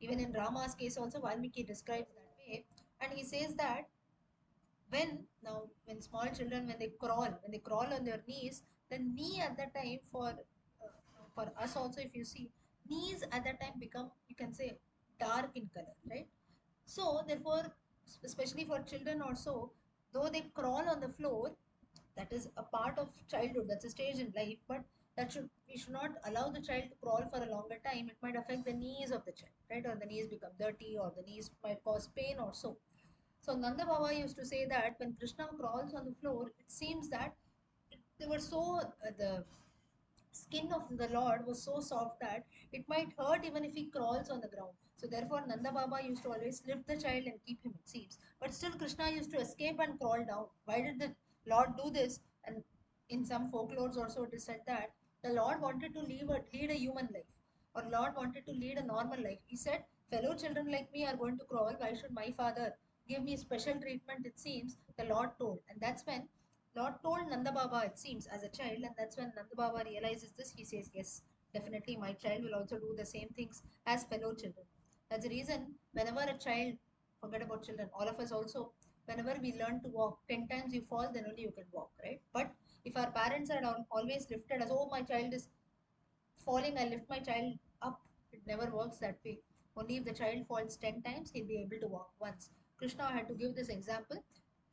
Even in Rama's case also, Valmiki describes that way. And he says that when small children, when they crawl on their knees, the knee at that time for us also, if you see, knees at that time become, you can say, dark in color, right? So therefore, especially for children also, though they crawl on the floor, that is a part of childhood, that's a stage in life, but that should we should not allow the child to crawl for a longer time. It might affect the knees of the child, right? Or the knees become dirty, or the knees might cause pain also. So Nanda Baba used to say that when Krishna crawls on the floor, it seems that they were so the skin of the Lord was so soft that it might hurt even if he crawls on the ground. So therefore, Nanda Baba used to always lift the child and keep him, it seems. But still, Krishna used to escape and crawl down. Why did the Lord do this? And in some folklores also it is said that the Lord wanted to lead a human life, or Lord wanted to lead a normal life. He said, fellow children like me are going to crawl. Why should my father give me special treatment? It seems the Lord told, and that's when Lord told Nanda Baba, it seems, as a child, and that's when Nanda Baba realizes this. He says, yes, definitely my child will also do the same things as fellow children. That's the reason whenever a child, forget about children, all of us also, whenever we learn to walk, 10 times you fall, then only you can walk, right? But if our parents are always lifted as, oh, my child is falling, I lift my child up, it never works that way. Only if the child falls 10 times, he'll be able to walk once. Krishna had to give this example,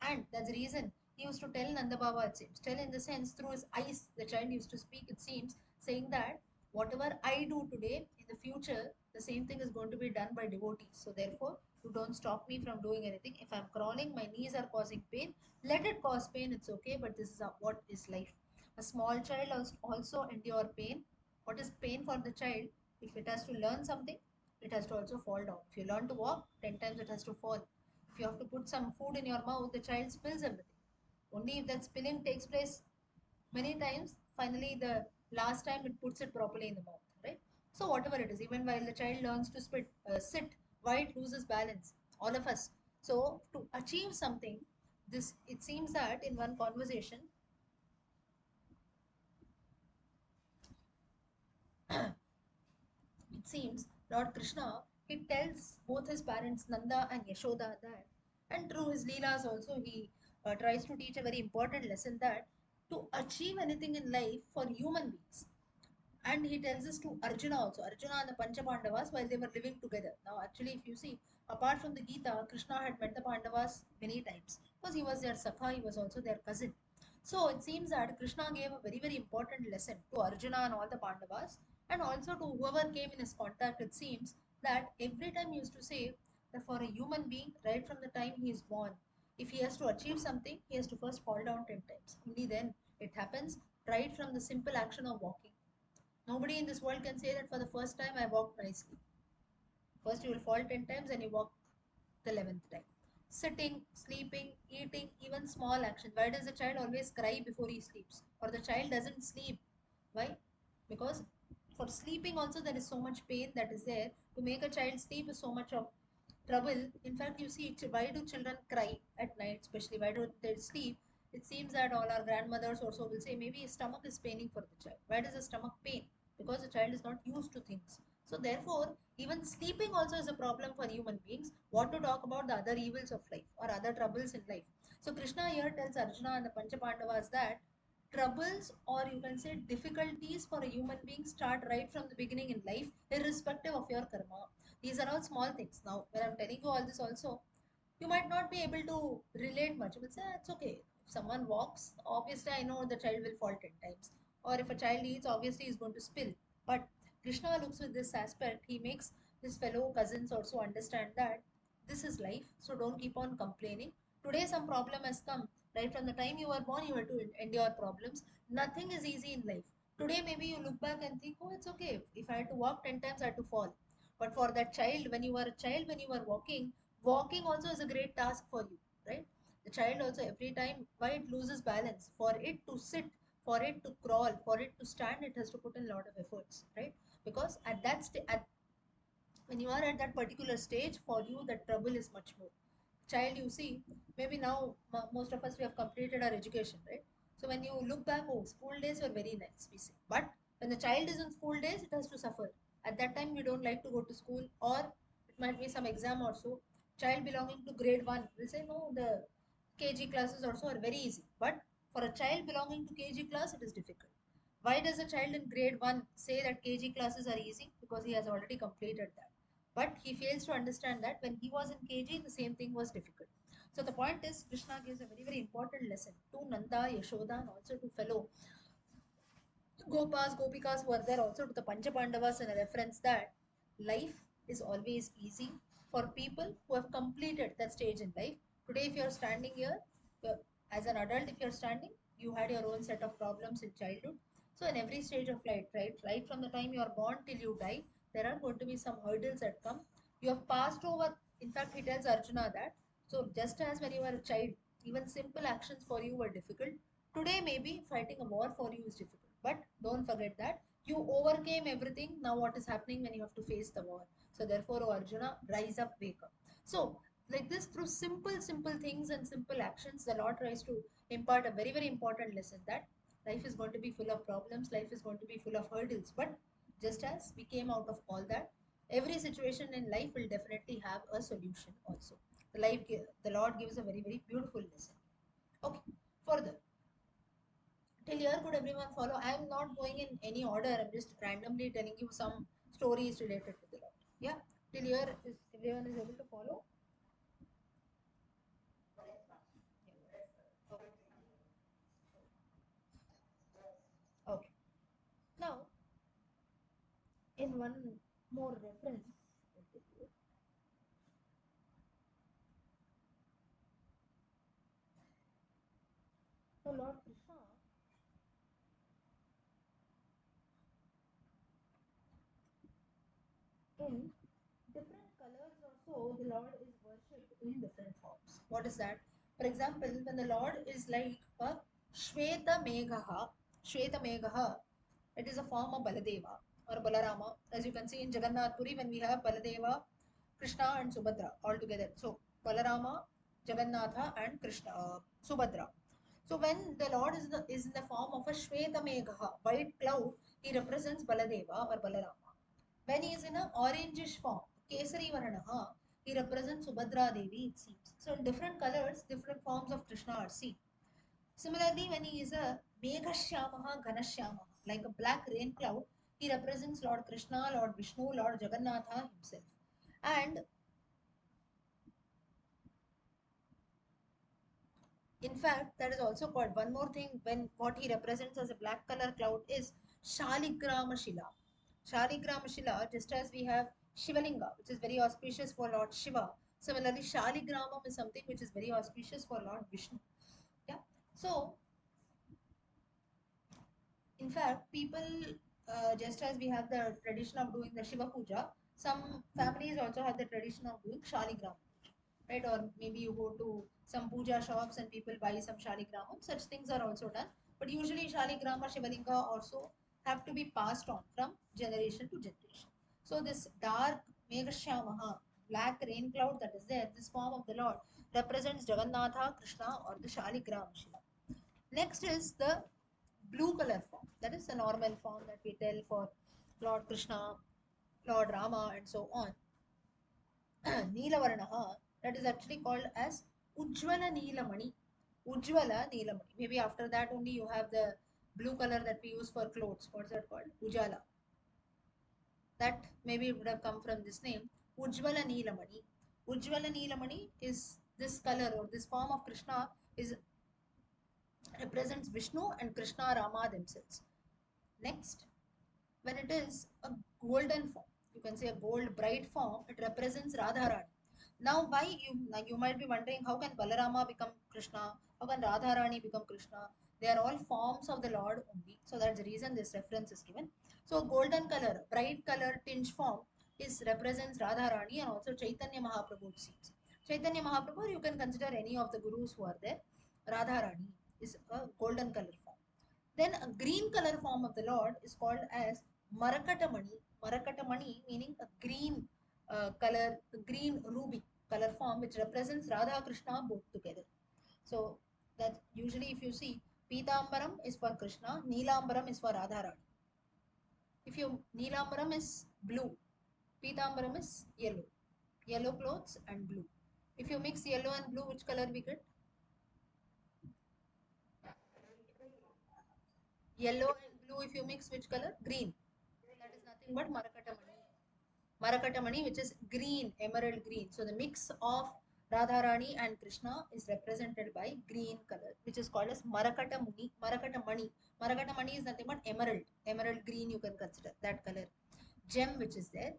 and that's the reason he used to tell Nanda Baba, it seems, tell in the sense through his eyes, the child used to speak, it seems, saying that whatever I do today, in the future, the same thing is going to be done by devotees. So therefore, you don't stop me from doing anything. If I'm crawling, my knees are causing pain, let it cause pain, it's okay, but this is what is life. A small child also endure pain. What is pain for the child? If it has to learn something, it has to also fall down. If you learn to walk, 10 times it has to fall. If you have to put some food in your mouth, the child spills everything. Only if that spilling takes place many times, finally the last time it puts it properly in the mouth, right? So whatever it is, even while the child learns to sit, why it loses balance? All of us. So to achieve something, this it seems that in one conversation, it seems Lord Krishna, he tells both his parents Nanda and Yashoda that, and through his leelas also he tries to teach a very important lesson that to achieve anything in life for human beings, and he tells this to Arjuna also. Arjuna and the Pancha Pandavas while they were living together. Now, actually, if you see, apart from the Gita, Krishna had met the Pandavas many times because he was their Sakha, he was also their cousin. So it seems that Krishna gave a very, very important lesson to Arjuna and all the Pandavas, and also to whoever came in his contact. It seems that every time he used to say that for a human being, right from the time he is born, if he has to achieve something, he has to first fall down 10 times. Only then it happens, right from the simple action of walking. Nobody in this world can say that for the first time I walked nicely. First, you will fall 10 times and you walk the 11th time. Sitting, sleeping, eating, even small action. Why does the child always cry before he sleeps? Or the child doesn't sleep? Why? Because for sleeping also there is so much pain that is there. To make a child sleep is so much of trouble. In fact, you see, why do children cry at night, especially? Why don't they sleep? It seems that all our grandmothers also will say maybe his stomach is paining for the child. Why does the stomach pain? Because the child is not used to things. So therefore, even sleeping also is a problem for human beings. What to talk about the other evils of life or other troubles in life? So Krishna here tells Arjuna and the Panchapandavas that troubles, or you can say difficulties, for a human being start right from the beginning in life, irrespective of your karma. These are all small things. Now, when I'm telling you all this also, you might not be able to relate much. You will say, "Ah, it's okay. If someone walks, obviously I know the child will fall 10 times. Or if a child eats, obviously he's going to spill." But Krishna looks with this aspect. He makes his fellow cousins also understand that this is life. So don't keep on complaining. Today some problem has come. Right from the time you were born, you had to endure problems. Nothing is easy in life. Today maybe you look back and think, oh, it's okay. If I had to walk 10 times, I had to fall. But for that child, when you were a child, when you were walking also is a great task for you, right? The child also, every time why it loses balance, for it to sit, for it to crawl, for it to stand, it has to put in a lot of efforts, right? Because at when you are at that particular stage, for you the trouble is much more. Child, you see, maybe now most of us, we have completed our education, right? So when you look back, oh, school days were very nice, we say. But when the child is in school days, it has to suffer. At that time we don't like to go to school, or it might be some exam or so. Child belonging to grade 1 will say, no, the kg classes also are very easy. But for a child belonging to kg class, it is difficult. Why does a child in grade 1 say that kg classes are easy? Because he has already completed that. But he fails to understand that when he was in kg, the same thing was difficult. So the point is, Krishna gives a very, very important lesson to Nanda, Yashoda, and also to fellow Gopas, Gopikas who are there, also to the Pancha Pandavas, and a reference that life is always easy for people who have completed that stage in life. Today, if you're standing here, you're- as an adult, if you're standing, you had your own set of problems in childhood. So, in every stage of life, right from the time you are born till you die, there are going to be some hurdles that come. You have passed over. In fact, he tells Arjuna that. So, just as when you were a child, even simple actions for you were difficult. Today, maybe fighting a war for you is difficult. But don't forget that you overcame everything. Now, what is happening when you have to face the war? So, therefore, oh Arjuna, rise up, wake up. So, like this, through simple, simple things and simple actions, the Lord tries to impart a very, very important lesson that life is going to be full of problems, life is going to be full of hurdles. But just as we came out of all that, every situation in life will definitely have a solution also. The Lord gives a very, very beautiful lesson. Okay, further. Till here, could everyone follow? I am not going in any order. I'm just randomly telling you some stories related to the Lord. Yeah. Till here, is everyone is able to follow? Yeah. Okay. one more reference. So Lord Krishna in different colors also, the Lord is worshipped in different forms. What is that? For example, when the Lord is like a Shweta Meghaha, Shweta Meghaha, it is a form of Baladeva or Balarama. As you can see in Jagannath Puri, when we have Baladeva, Krishna and Subhadra all together. So Balarama, Jagannatha and Krishna, Subhadra. So when the Lord is in the form of a Shweta Meghaha, white cloud, he represents Baladeva or Balarama. When he is in an orangish form, Kesari Varanaha, he represents Subhadra Devi, it seems. So in different colors, different forms of Krishna are seen. Similarly, when he is a Meghashyamaha Ghanashyamaha, like a black rain cloud, he represents Lord Krishna, Lord Vishnu, Lord Jagannatha himself. And in fact, that is also called one more thing when what he represents as a black color cloud is Shaligrama Shila. Shaligrama Shila, just as we have Shivalinga, which is very auspicious for Lord Shiva. Similarly, Shaligramam is something which is very auspicious for Lord Vishnu. Yeah. So, in fact, people, just as we have the tradition of doing the Shiva Puja, some families also have the tradition of doing Shaligram, right? Or maybe you go to some puja shops and people buy some shaligramam. Such things are also done. But usually shaligrama, shivalinga also have to be passed on from generation to generation. So this dark Meghashyamaha, black rain cloud that is there, this form of the Lord represents Jagannatha, Krishna or the shaligram Shiva. Next is the blue color form. That is the normal form that we tell for Lord Krishna, Lord Rama and so on. Neelavaranaha, that is actually called as Ujjvala Neelamani. Ujjvala Neelamani. Maybe after that only you have the blue color that we use for clothes. What's that called? Ujjala. That maybe would have come from this name. Ujjvala Neelamani. Ujjvala Neelamani is this color or this form of Krishna is represents Vishnu and Krishna Rama themselves. Next, when it is a golden form, you can say a gold bright form, it represents Radharani. Now, why you might be wondering how can Balarama become Krishna? How can Radharani become Krishna? They are all forms of the Lord only. So that's the reason this reference is given. So golden color, bright color tinge form is represents Radharani and also Chaitanya Mahaprabhu it seems. Chaitanya Mahaprabhu, you can consider any of the gurus who are there. Radharani is a golden color form. Then a green color form of the Lord is called as Marakatamani. Marakatamani meaning a green color, green ruby color form which represents Radha Krishna both together. So that usually if you see Pitambaram is for Krishna, Neelambaram is for Radharani. If you Neelambaram is blue, Pitambaram is yellow. Yellow clothes and blue. If you mix yellow and blue, which color we get? Yellow and blue if you mix which color? Green. That is nothing but Marakatamani. Marakatamani, which is green, emerald green. So the mix of Radharani and Krishna is represented by green color, which is called as Marakatamuni, Marakatamani. Marakatamani is nothing but emerald, emerald green. You can consider that color, gem which is there.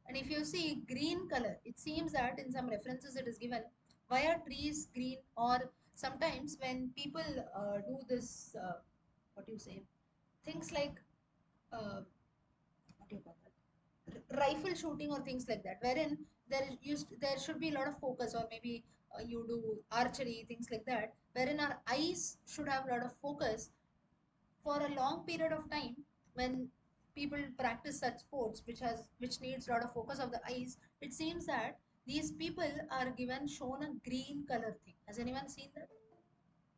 And if you see green color, it seems that in some references it is given why are trees green, or sometimes when people do this, what do you say, things like what do you call that? Rifle shooting or things like that, wherein there should be a lot of focus, or maybe you do archery, things like that, wherein our eyes should have a lot of focus for a long period of time. When people practice such sports which needs a lot of focus of the eyes, it seems that these people are given shown a green color thing. Has anyone seen that?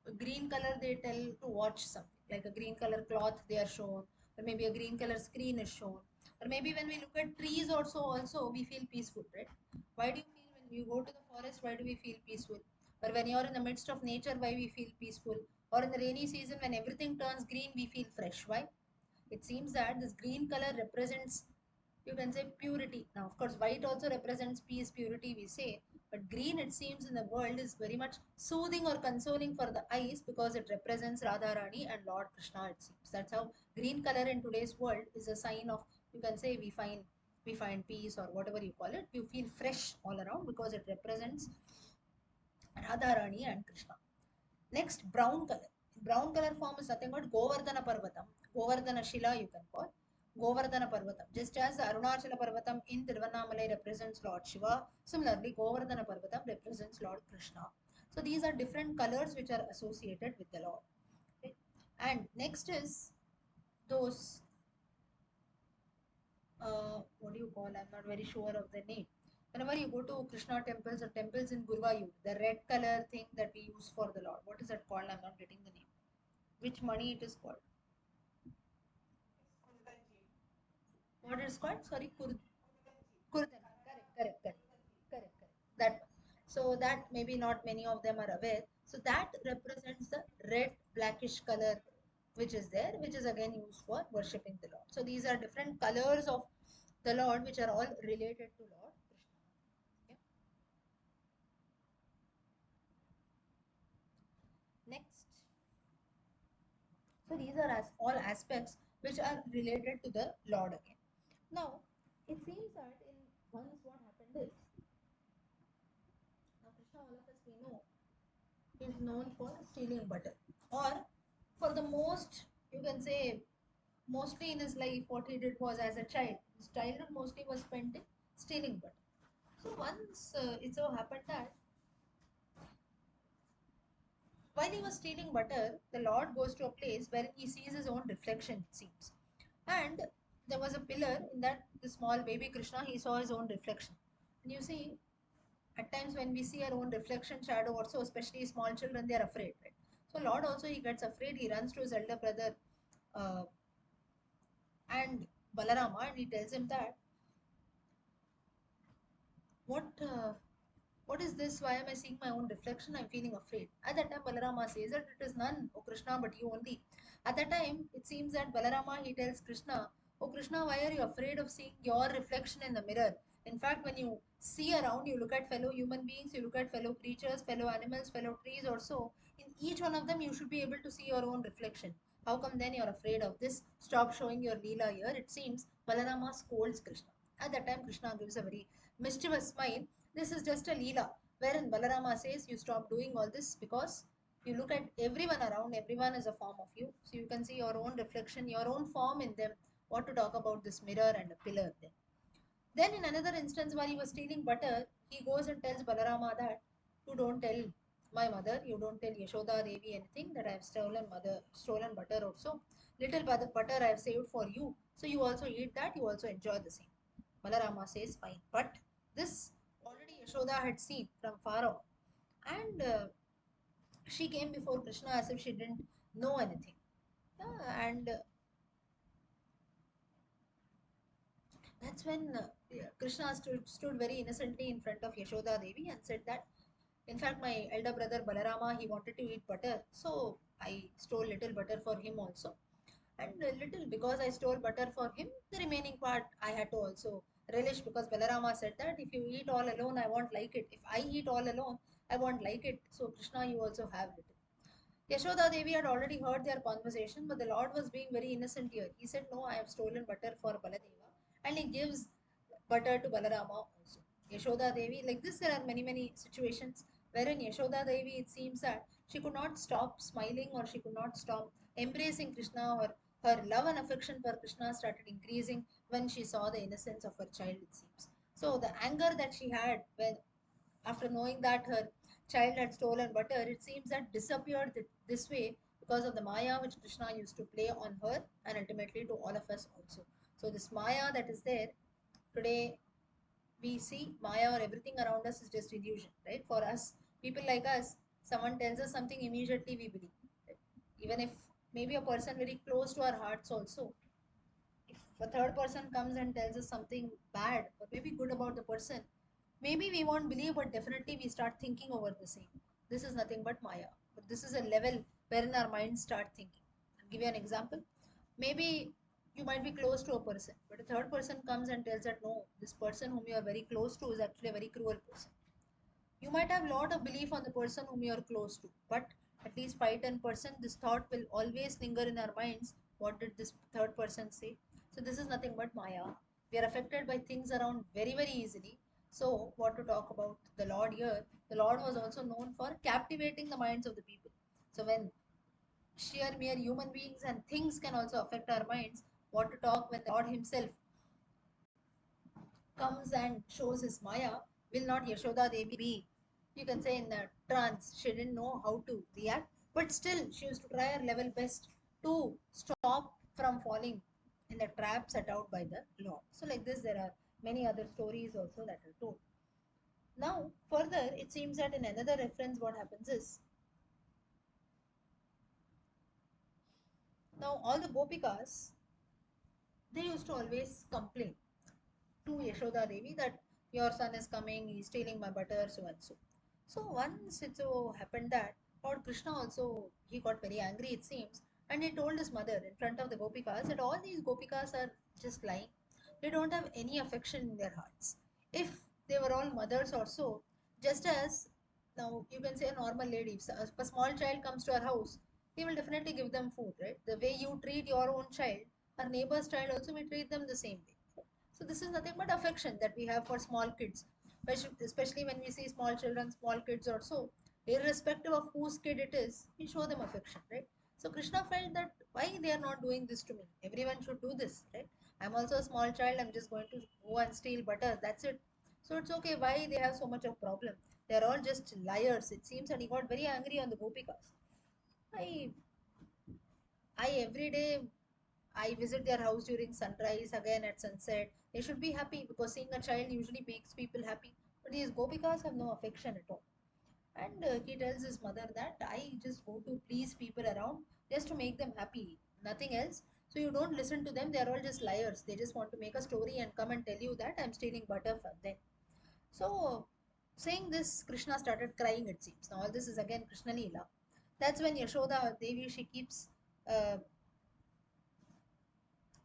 A green color they tell to watch something, like a green color cloth they are shown, or maybe a green color screen is shown, or maybe when we look at trees also we feel peaceful, right? Why do you feel when you go to the forest, why do we feel peaceful? Or when you're in the midst of nature, why we feel peaceful? Or in the rainy season when everything turns green, we feel fresh. Why? It seems that this green color represents, you can say, purity. Now of course white also represents peace, purity we say, but green it seems in the world is very much soothing or consoling for the eyes because it represents Radharani and Lord Krishna, it seems. That's how green color in today's world is a sign of You can say we find peace or whatever you call it. You feel fresh all around because it represents Radharani and Krishna. Next, brown color. Brown color form is nothing but Govardhana Parvatam. Govardhana Shila you can call. Govardhana Parvatam. Just as Arunachala Parvatam in Tiruvannamalai represents Lord Shiva, similarly Govardhana Parvatam represents Lord Krishna. So these are different colors which are associated with the Lord. Okay. And next is those, what do you call? I'm not very sure of the name. Whenever you go to Krishna temples or temples in Guruvayur, the red color thing that we use for the Lord, what is that called? I'm not getting the name. Which money it is called? What is called? Sorry, Kurdan. Correct. That one. So that maybe not many of them are aware. So that represents the red blackish color which is there, which is again used for worshipping the Lord. So these are different colors of the Lord which are all related to Lord Krishna. Okay. Next, so these are all aspects which are related to the Lord again. Now, it seems that in once what happened is, now Krishna, all of us we know, is known for stealing butter, or for the most, you can say, mostly in his life, what he did was as a child. His childhood mostly was spent in stealing butter. So once it so happened that while he was stealing butter, the Lord goes to a place where he sees his own reflection, it seems. And there was a pillar in that the small baby Krishna, he saw his own reflection. And you see, at times when we see our own reflection shadow, also especially small children, they are afraid, right? So Lord also he gets afraid, he runs to his elder brother uh, and Balarama and he tells him that what what is this? Why am I seeing my own reflection? I'm feeling afraid. At that time, Balarama says that it is none, O Krishna, but you only. At that time, it seems that Balarama he tells Krishna, O Krishna, why are you afraid of seeing your reflection in the mirror? In fact, when you see around, you look at fellow human beings, you look at fellow creatures, fellow animals, fellow trees, or so. In each one of them, you should be able to see your own reflection. How come then you're afraid of this? Stop showing your Leela here. It seems Balarama scolds Krishna. At that time, Krishna gives a very mischievous smile. This is just a Leela, wherein Balarama says you stop doing all this because you look at everyone around, everyone is a form of you. So you can see your own reflection, your own form in them. What to talk about this mirror and a pillar then. Then in another instance, while he was stealing butter, he goes and tells Balarama that you don't tell my mother, you don't tell Yashoda Devi anything that I have stolen butter also. Little butter I have saved for you. So you also eat that, you also enjoy the same. Balarama says fine. But this already Yashoda had seen from far off. And she came before Krishna as if she didn't know anything. And that's when yeah, Krishna stood very innocently in front of Yashoda Devi and said that, in fact, my elder brother Balarama, he wanted to eat butter. So I stole little butter for him also. And a little, because I stole butter for him, the remaining part I had to also relish because Balarama said that if you eat all alone, I won't like it. If I eat all alone, I won't like it. So Krishna, you also have it. Yashoda Devi had already heard their conversation, but the Lord was being very innocent here. He said, no, I have stolen butter for Baladeva. And he gives butter to Balarama also. Yashoda Devi, like this, there are many situations wherein Yashoda Devi, it seems that she could not stop smiling or she could not stop embracing Krishna, or her love and affection for Krishna started increasing when she saw the innocence of her child, it seems. So the anger that she had when after knowing that her child had stolen butter, it seems that disappeared this way because of the Maya which Krishna used to play on her and ultimately to all of us also. So this Maya that is there today, we see Maya or everything around us is just illusion, right? For us, people like us, someone tells us something, immediately we believe. Right? Even if maybe a person very close to our hearts also, if a third person comes and tells us something bad or maybe good about the person, maybe we won't believe, but definitely we start thinking over the same. This is nothing but Maya. But this is a level wherein our minds start thinking. I'll give you an example. Maybe you might be close to a person, but a third person comes and tells that no, this person whom you are very close to is actually a very cruel person. You might have a lot of belief on the person whom you are close to, but at least 5 10% this thought will always linger in our minds. What did this third person say? So this is nothing but Maya. We are affected by things around very, very easily. So what to talk about the Lord here? The Lord was also known for captivating the minds of the people. So when sheer mere human beings and things can also affect our minds, what to talk when the Lord himself comes and shows his Maya, will not Yashoda Devi be, you can say, in the trance? She didn't know how to react, but still she used to try her level best to stop from falling in the trap set out by the Lord. So, like this, there are many other stories also that are told. Now, further, it seems that in another reference, what happens is now all the Gopikas, they used to always complain to Yashoda Devi that your son is coming, he's stealing my butter, so and so. So once it so happened that Lord Krishna also he got very angry, it seems, and he told his mother in front of the Gopikas that all these Gopikas are just lying. They don't have any affection in their hearts. If they were all mothers or so, just as now you can say a normal lady, if a small child comes to our house, we will definitely give them food, right? The way you treat your own child, our neighbor's child also we treat them the same way. So this is nothing but affection that we have for small kids, especially when we see small children, small kids or so, irrespective of whose kid it is, we show them affection, right? So Krishna felt that why they are not doing this to me? Everyone should do this, right? I'm also a small child. I'm just going to go and steal butter. That's it. So it's okay. Why they have so much of problem? They're all just liars. It seems, and he got very angry on the Gopikas. I, I every day I visit their house during sunrise, again at sunset. They should be happy because seeing a child usually makes people happy. But these Gopikas have no affection at all. And he tells his mother that I just go to please people around just to make them happy, nothing else. So you don't listen to them, they are all just liars. They just want to make a story and come and tell you that I'm stealing butter from them. So, saying this, Krishna started crying, it seems. Now, all this is again Krishna Leela. That's when Yashoda Devi she keeps uh,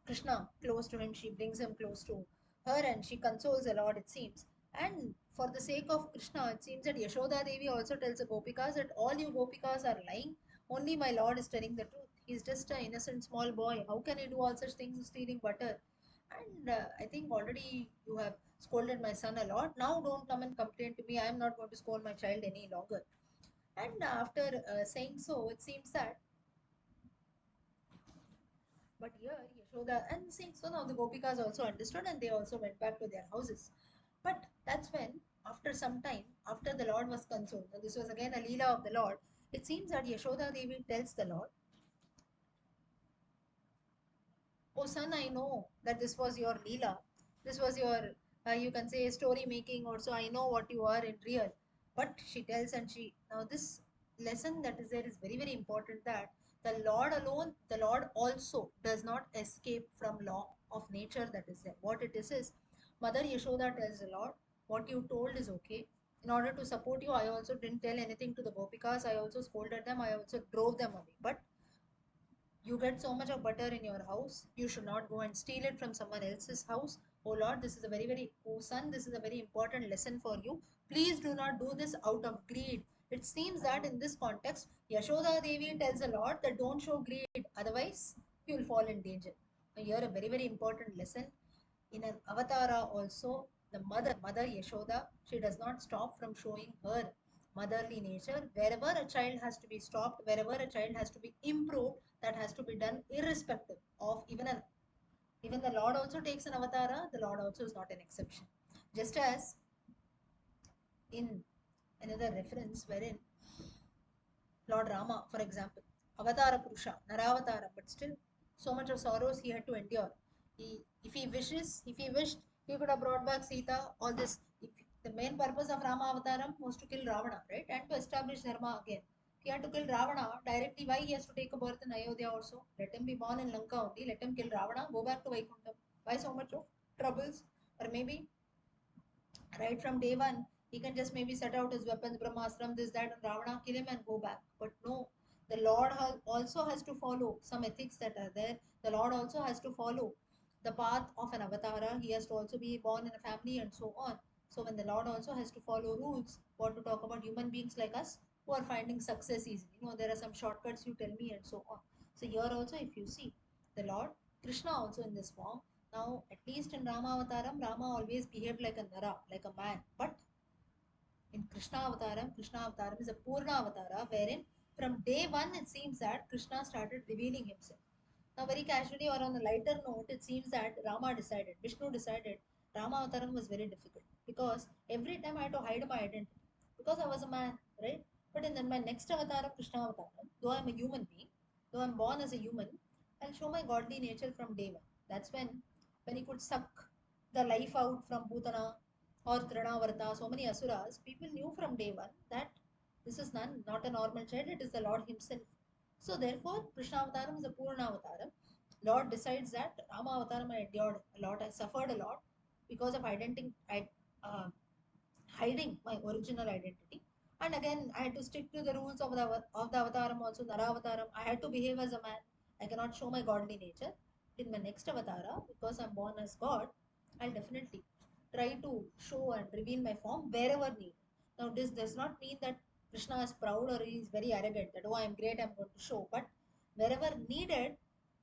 Krishna close to him, she brings him close to her and she consoles a lot, it seems. And for the sake of Krishna, it seems that Yashoda Devi also tells the Gopikas that all you Gopikas are lying, only my Lord is telling the truth. He's just an innocent small boy. How can he do all such things, stealing butter? And I think already you have scolded my son a lot. Now don't come and complain to me. I am not going to scold my child any longer. And after saying so, it seems that but here, Yashoda and see, so now the Gopikas also understood and they also went back to their houses. But that's when, after some time, after the Lord was consoled, and this was again a Leela of the Lord, it seems that Yashoda Devi tells the Lord, oh son, I know that this was your Leela. This was your, you can say, story making also. I know what you are in real. But she tells and she, now this lesson that is there is very, very important that the Lord alone, the Lord also does not escape from law of nature that is there. What it is Mother Yashoda tells the Lord, what you told is okay. In order to support you, I also didn't tell anything to the Gopikas. I also scolded them. I also drove them away. But you get so much of butter in your house, you should not go and steal it from someone else's house. Oh Lord, this is a very, very, oh son, this is a very important lesson for you. Please do not do this out of greed. It seems that in this context, Yashoda Devi tells the Lord that don't show greed, otherwise you will fall in danger. Now, here a very, very important lesson in an avatara also, the mother Yashoda, she does not stop from showing her motherly nature. Wherever a child has to be stopped, wherever a child has to be improved, that has to be done irrespective of even the Lord also takes an avatara, the Lord also is not an exception. Just as in another reference wherein Lord Rama, for example, Avatara Purusha, Naravatara, but still so much of sorrows he had to endure. If he wishes, if he wished, he could have brought back Sita. All this. If, the main purpose of Rama Avataram was to kill Ravana, right, and to establish Dharma again. If he had to kill Ravana directly, why he has to take a birth in Ayodhya also? Let him be born in Lanka only. Let him kill Ravana. Go back to Vaikuntham. Why so much of troubles? Or maybe right from day one, he can just maybe set out his weapons, Brahmastram, this, that, and Ravana, kill him and go back. But no, the Lord also has to follow some ethics that are there. The Lord also has to follow the path of an avatara. He has to also be born in a family and so on. So when the Lord also has to follow rules, what to talk about human beings like us who are finding success easily. There are some shortcuts you tell me and so on. So here also, if you see, the Lord Krishna also in this form. Now, at least in Rama Avataram, Rama always behaved like a Nara, like a man. But in Krishna Avataram is a Purna Avatara, wherein from day one it seems that Krishna started revealing himself. Now, very casually or on a lighter note, it seems that Vishnu decided Rama Avataram was very difficult because every time I had to hide my identity because I was a man, right? But in then my next avatar, Krishna Avataram, though I'm a human being, though I'm born as a human, I'll show my godly nature from day one. That's when he could suck the life out from Bhutana or Trinavarta, so many asuras, people knew from day one that this is none, not a normal child, it is the Lord Himself. So therefore, Krishna Avataram is a Purna Avataram. Lord decides that Rama Avataram I endured a lot, I suffered a lot because of uh, hiding my original identity. And again, I had to stick to the rules of the avataram also, Nara avataram. I had to behave as a man. I cannot show my godly nature. In my next avatara, because I'm born as God, I'll definitely try to show and reveal my form wherever needed. Now, this does not mean that Krishna is proud or he is very arrogant that, oh, I'm great, I'm going to show. But wherever needed,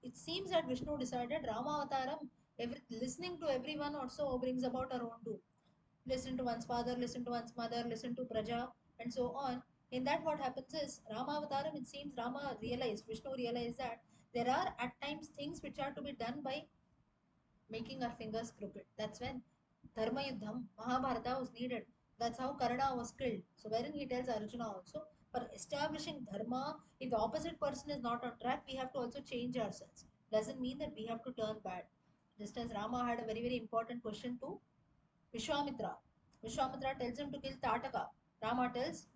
it seems that Vishnu decided Rama avataram, listening to everyone also brings about our own doom. Listen to one's father, listen to one's mother, listen to Praja, and so on. In that, what happens is Rama Avataram, it seems Vishnu realized that there are at times things which are to be done by making our fingers crooked. That's when Dharma Yuddham, Mahabharata was needed. That's how Karna was killed. So, wherein he tells Arjuna also, for establishing Dharma, if the opposite person is not on track, we have to also change ourselves. Doesn't mean that we have to turn bad. Just as Rama had a very, very important question to Vishwamitra. Vishwamitra tells him to kill Tataka. Rama tells,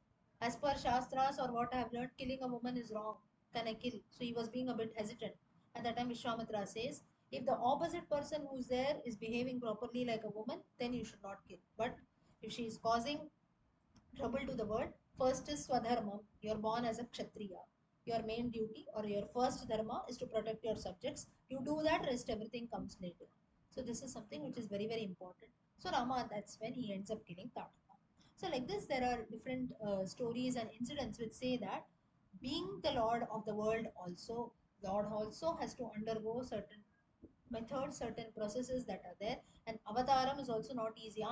as per Shastras or what I have learned, killing a woman is wrong. Can I kill? So he was being a bit hesitant. At that time, Vishwamitra says, if the opposite person who's there is behaving properly like a woman, then you should not kill. But if she is causing trouble to the world, first is Swadharma. You're born as a Kshatriya. Your main duty or your first dharma is to protect your subjects. You do that, rest everything comes later. So this is something which is very, very important. So Rama, that's when he ends up killing Tataka. So like this, there are different stories and incidents which say that being the Lord of the world also, Lord also has to undergo certain methods, certain processes that are there. And avataram is also not easy.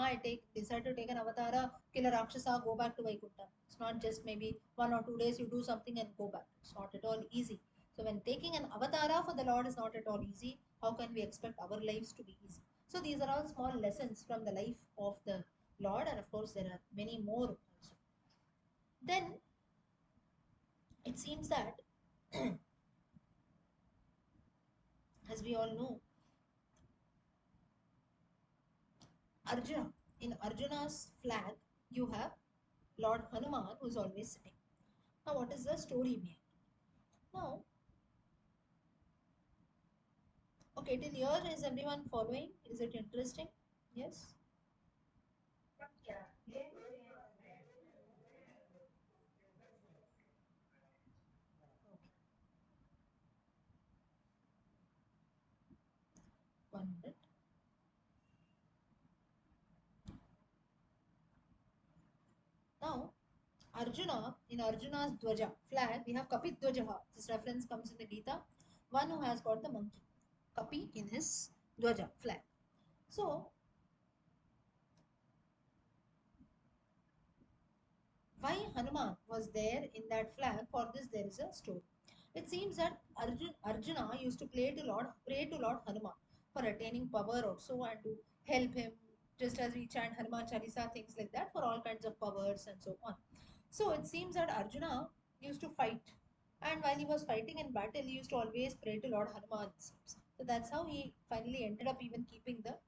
Decide to take an avatara, kill a Rakshasa, go back to Vaikuntha. It's not just maybe 1 or 2 days you do something and go back. It's not at all easy. So when taking an avatara for the Lord is not at all easy, how can we expect our lives to be easy? So these are all small lessons from the life of the Lord, and of course there are many more also. Then it seems that as we all know, Arjuna, in Arjuna's flag, you have Lord Hanuman who is always sitting. Now, what is the story behind? Now, okay, till here is everyone following? Is it interesting? Yes? Okay, 1 minute. Now, Arjuna, in Arjuna's Dwaja flag, we have Kapit Dwajaha. This reference comes in the Gita. One who has got the monkey, Kapi, in his Dwaja flag. So, why Hanuman was there in that flag? For this, there is a story. It seems that Arjuna used to pray to Lord Hanuman for attaining power also and to help him, just as we chant Hanuman Chalisa, things like that, for all kinds of powers and so on. So it seems that Arjuna used to fight, and while he was fighting in battle, he used to always pray to Lord Hanuman. It seems. So that's how he finally ended up even keeping the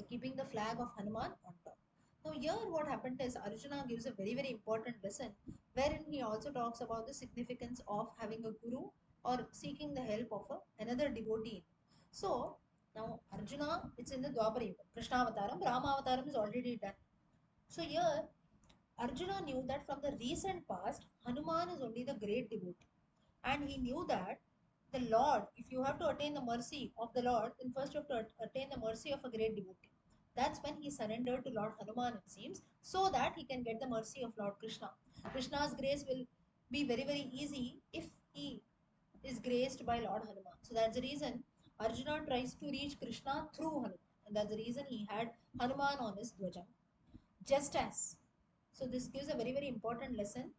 keeping the flag of Hanuman on top. Now, here what happened is Arjuna gives a very, very important lesson wherein he also talks about the significance of having a guru or seeking the help of another devotee. So, now Arjuna, it's in the Dwapara Yuga. Krishna Avataram, Rama Avataram is already done. So, here Arjuna knew that from the recent past, Hanuman is only the great devotee. And he knew that the Lord, if you have to attain the mercy of the Lord, then first you have to attain the mercy of a great devotee. That's when he surrendered to Lord Hanuman, it seems, so that he can get the mercy of Lord Krishna. Krishna's grace will be very, very easy if he is graced by Lord Hanuman. So that's the reason Arjuna tries to reach Krishna through Hanuman. And that's the reason he had Hanuman on his dwaja. Just as. So this gives a very, very important lesson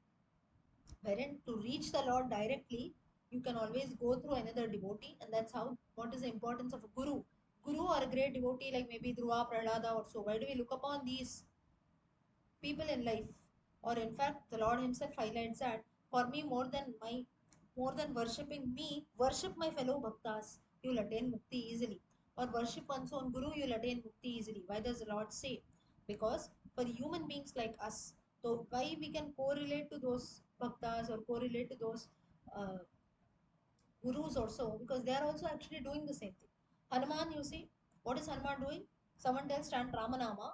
wherein to reach the Lord directly, you can always go through another devotee, and that's how what is the importance of a guru. Guru or a great devotee like maybe Dhruva, Prahlada, or so. Why do we look upon these people in life? Or in fact, the Lord Himself highlights that for me, more than worshipping me, worship my fellow bhaktas. You'll attain mukti easily. Or worship one's own guru, you'll attain mukti easily. Why does the Lord say? Because for human beings like us, so why we can correlate to those bhaktas or correlate to those uh, gurus also, because they are also actually doing the same thing. Hanuman, you see, what is Hanuman doing? Someone tells chant Ramanama,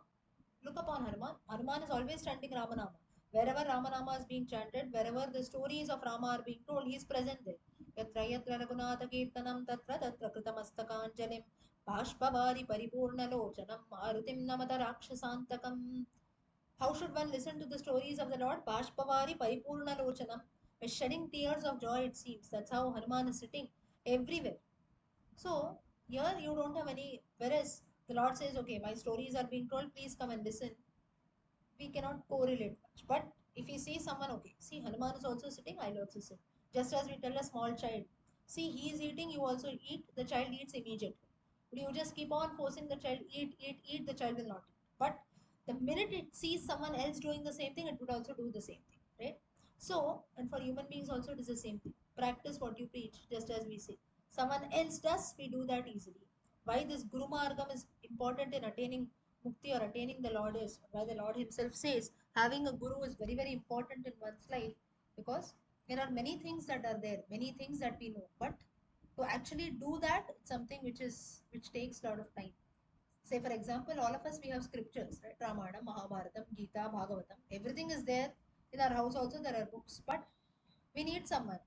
look upon Hanuman. Hanuman is always chanting Ramanama. Wherever Ramanama is being chanted, wherever the stories of Rama are being told, he is present there. Yatra yatra raghunatha kirtanam tatra tatra kritamastakanjalim bhashpavari paripurnalochanam marutim namata rakshasantakam. How should one listen to the stories of the Lord? Bhashpavari paripurnalochanam. By shedding tears of joy, it seems. That's how Hanuman is sitting everywhere. So here you don't have any, whereas the Lord says, okay, my stories are being told, please come and listen. We cannot correlate much. But if you see someone, okay, see Hanuman is also sitting, I'll also sit. Just as we tell a small child, see he is eating, you also eat, the child eats immediately. But you just keep on forcing the child, eat, eat, eat, the child will not eat. But the minute it sees someone else doing the same thing, it would also do the same thing, right? So, and for human beings also, it is the same thing. Practice what you preach, just as we say. Someone else does, we do that easily. Why this Guru Margam is important in attaining mukti or attaining the Lord is why the Lord Himself says having a guru is very, very important in one's life, because there are many things that are there, many things that we know, but to actually do that, it's something which takes a lot of time. Say, for example, all of us we have scriptures, right? Ramayana, Mahabharatam, Gita, Bhagavatam, everything is there. In our house also there are books, but we need someone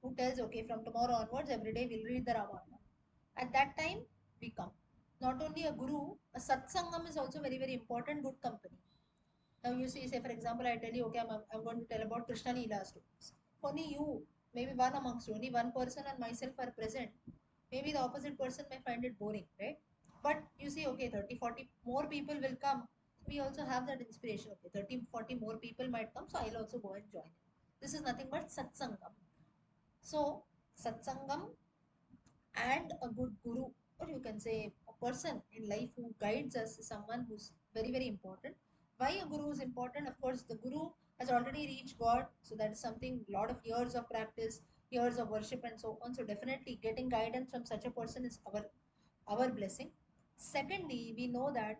who tells, okay, from tomorrow onwards, every day we'll read the Ramayana. At that time, we come. Not only a guru, a satsangam is also very, very important, good company. Now you see, say for example, I tell you, okay, I'm going to tell about Krishna Leela stories. Only you, maybe one amongst you, only one person and myself are present. Maybe the opposite person may find it boring, right? But you see, okay, 30, 40 more people will come. We also have that inspiration. Okay, 30, 40 more people might come, so I'll also go and join. This is nothing but satsangam. So, satsangam and a good guru, or you can say a person in life who guides us, is someone who's very, very important. Why a guru is important? Of course, the guru has already reached God, so that is something, lot of years of practice, years of worship, and so on. So, definitely getting guidance from such a person is our blessing. Secondly, we know that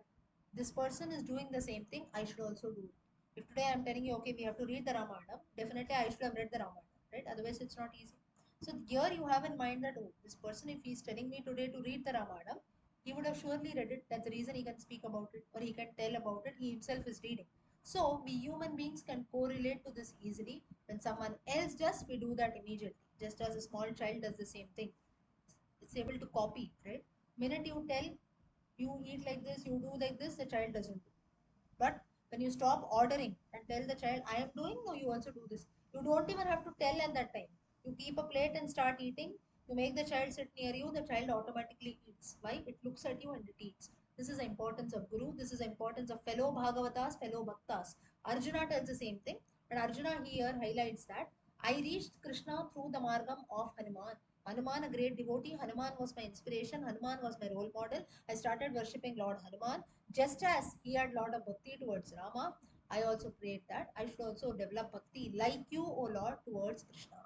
this person is doing the same thing, I should also do it. If today I'm telling you, okay, we have to read the Ramayana, definitely I should have read the Ramayana, right? Otherwise, it's not easy. So here you have in mind that, oh, this person, if he's telling me today to read the Ramayana, he would have surely read it. That's the reason he can speak about it or he can tell about it. He himself is reading. So we human beings can correlate to this easily. When someone else does, we do that immediately. Just as a small child does the same thing. It's able to copy, right? Minute you tell, you eat like this, you do like this, the child doesn't do. But when you stop ordering and tell the child, I am doing, no, you also do this. You don't even have to tell at that time. You keep a plate and start eating. You make the child sit near you, the child automatically eats. Why? It looks at you and it eats. This is the importance of Guru. This is the importance of fellow Bhagavatas, fellow Bhaktas. Arjuna tells the same thing. And Arjuna here highlights that I reached Krishna through the Margam of Hanuman. Hanuman, a great devotee. Hanuman was my inspiration. Hanuman was my role model. I started worshipping Lord Hanuman. Just as he had a lot of bhakti towards Rama, I also prayed that I should also develop bhakti like you, O Lord, towards Krishna.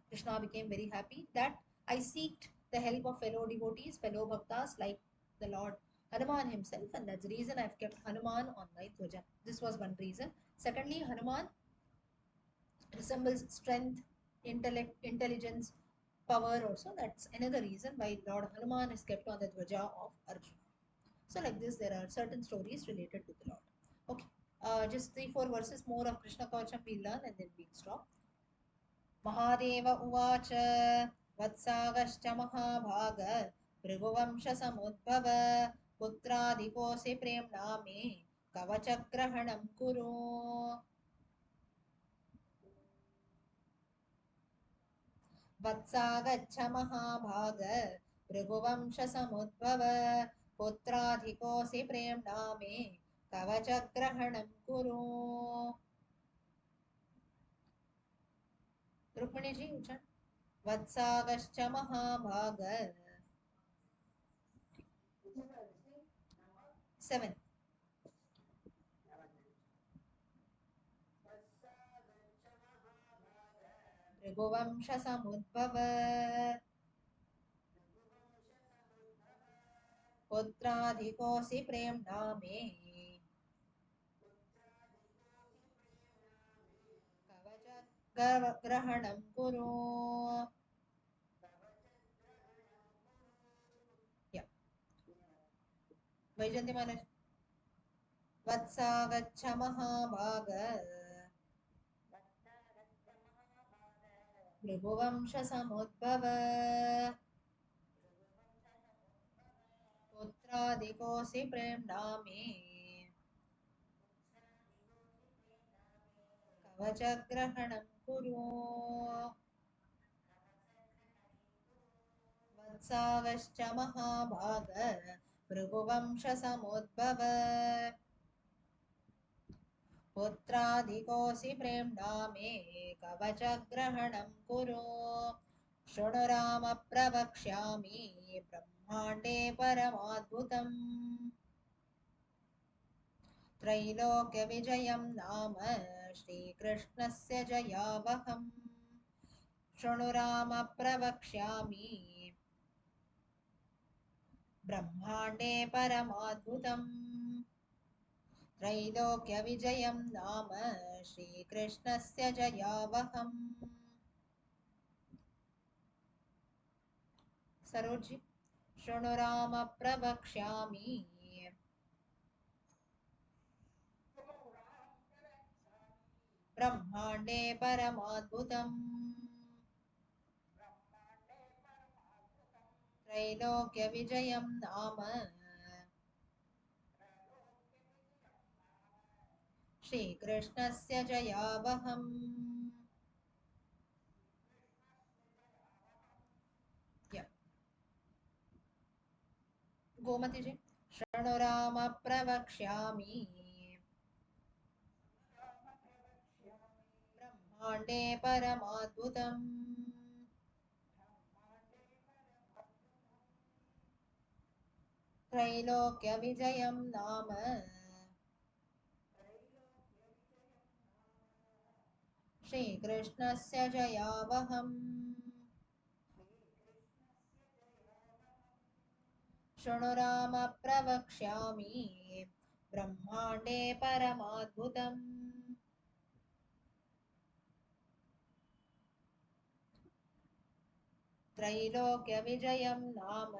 Krishna became very happy that I seeked the help of fellow devotees, fellow bhaktas like the Lord Hanuman himself, and that's the reason I've kept Hanuman on my dwaja. This was one reason. Secondly, Hanuman resembles strength, intellect, intelligence, power also. That's another reason why Lord Hanuman is kept on the dwaja of Arjuna. So like this, there are certain stories related to the Lord. Okay, just 3-4 verses more of Krishna Kavacham we'll learn and then we'll stop. Mahadeva Uvacha Vatsagascha Mahabhaga Bhrigovamsha Samudbhava पुत्रादिकोऽसि प्रेम्णा मे कवचग्रहणं कुरु। वत्सागच्छ महाभाग भृगुवंशसमुद्भव पुत्राधिकोऽसि प्रेम्णा मे कवचग्रहणं कुरु। रुक्मिणी जी उच्चारण। वत्सागश्च महाभाग 7 भृगुवंशसमुद्भव पुत्राधिकोऽसि प्रेम्णा मे कवचग्रहणं कुरु। या वैजयन्ती महाराज। वत्सागच्छ महाभाग भृगुवंशसमुद्भव पुत्रादिकोऽसि प्रेम्णा मे कवचग्रहणं कुरु। वत्सागश्च महाभाग भृगुवंशसमुद्भव पुत्रादिकोऽसि प्रेम्णा मे कवचग्रहणं कुरु। शृणु राम प्रवक्ष्यामि ब्रह्माण्डे परमाद्भुतम् त्रैलोक्यविजयं नाम श्रीकृष्णस्य जयावहम्। शृणु राम प्रवक्ष्यामि ब्रह्माण्डे परमाद्भुतम् त्रैलोक्यविजयं नाम श्रीकृष्णस्य जयावहम्। सरोजी। शृणु राम प्रवक्ष्यामि ब्रह्माण्डे परमाद्भुतम् त्रैलोक्यविजयं नाम श्रीकृष्णस्य जयावहम्। गोमती जी। शृणु राम प्रवक्ष्यामि ब्रह्माण्डे परमाद्भुतम् त्रैलोक्यविजयं नाम श्रीकृष्णस्य जयावहम्। शृणु राम प्रवक्ष्यामि ब्रह्माण्डे परमाद्भुतम् त्रैलोक्यविजयं नाम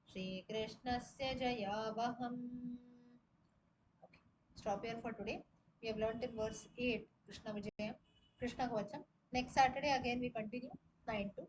श्रीकृष्णस्य जयावहम्. Okay. Stop here for today. We have learnt in verse 8 Krishna Vijayam, Krishna Kavacham. Next Saturday again we continue 9 to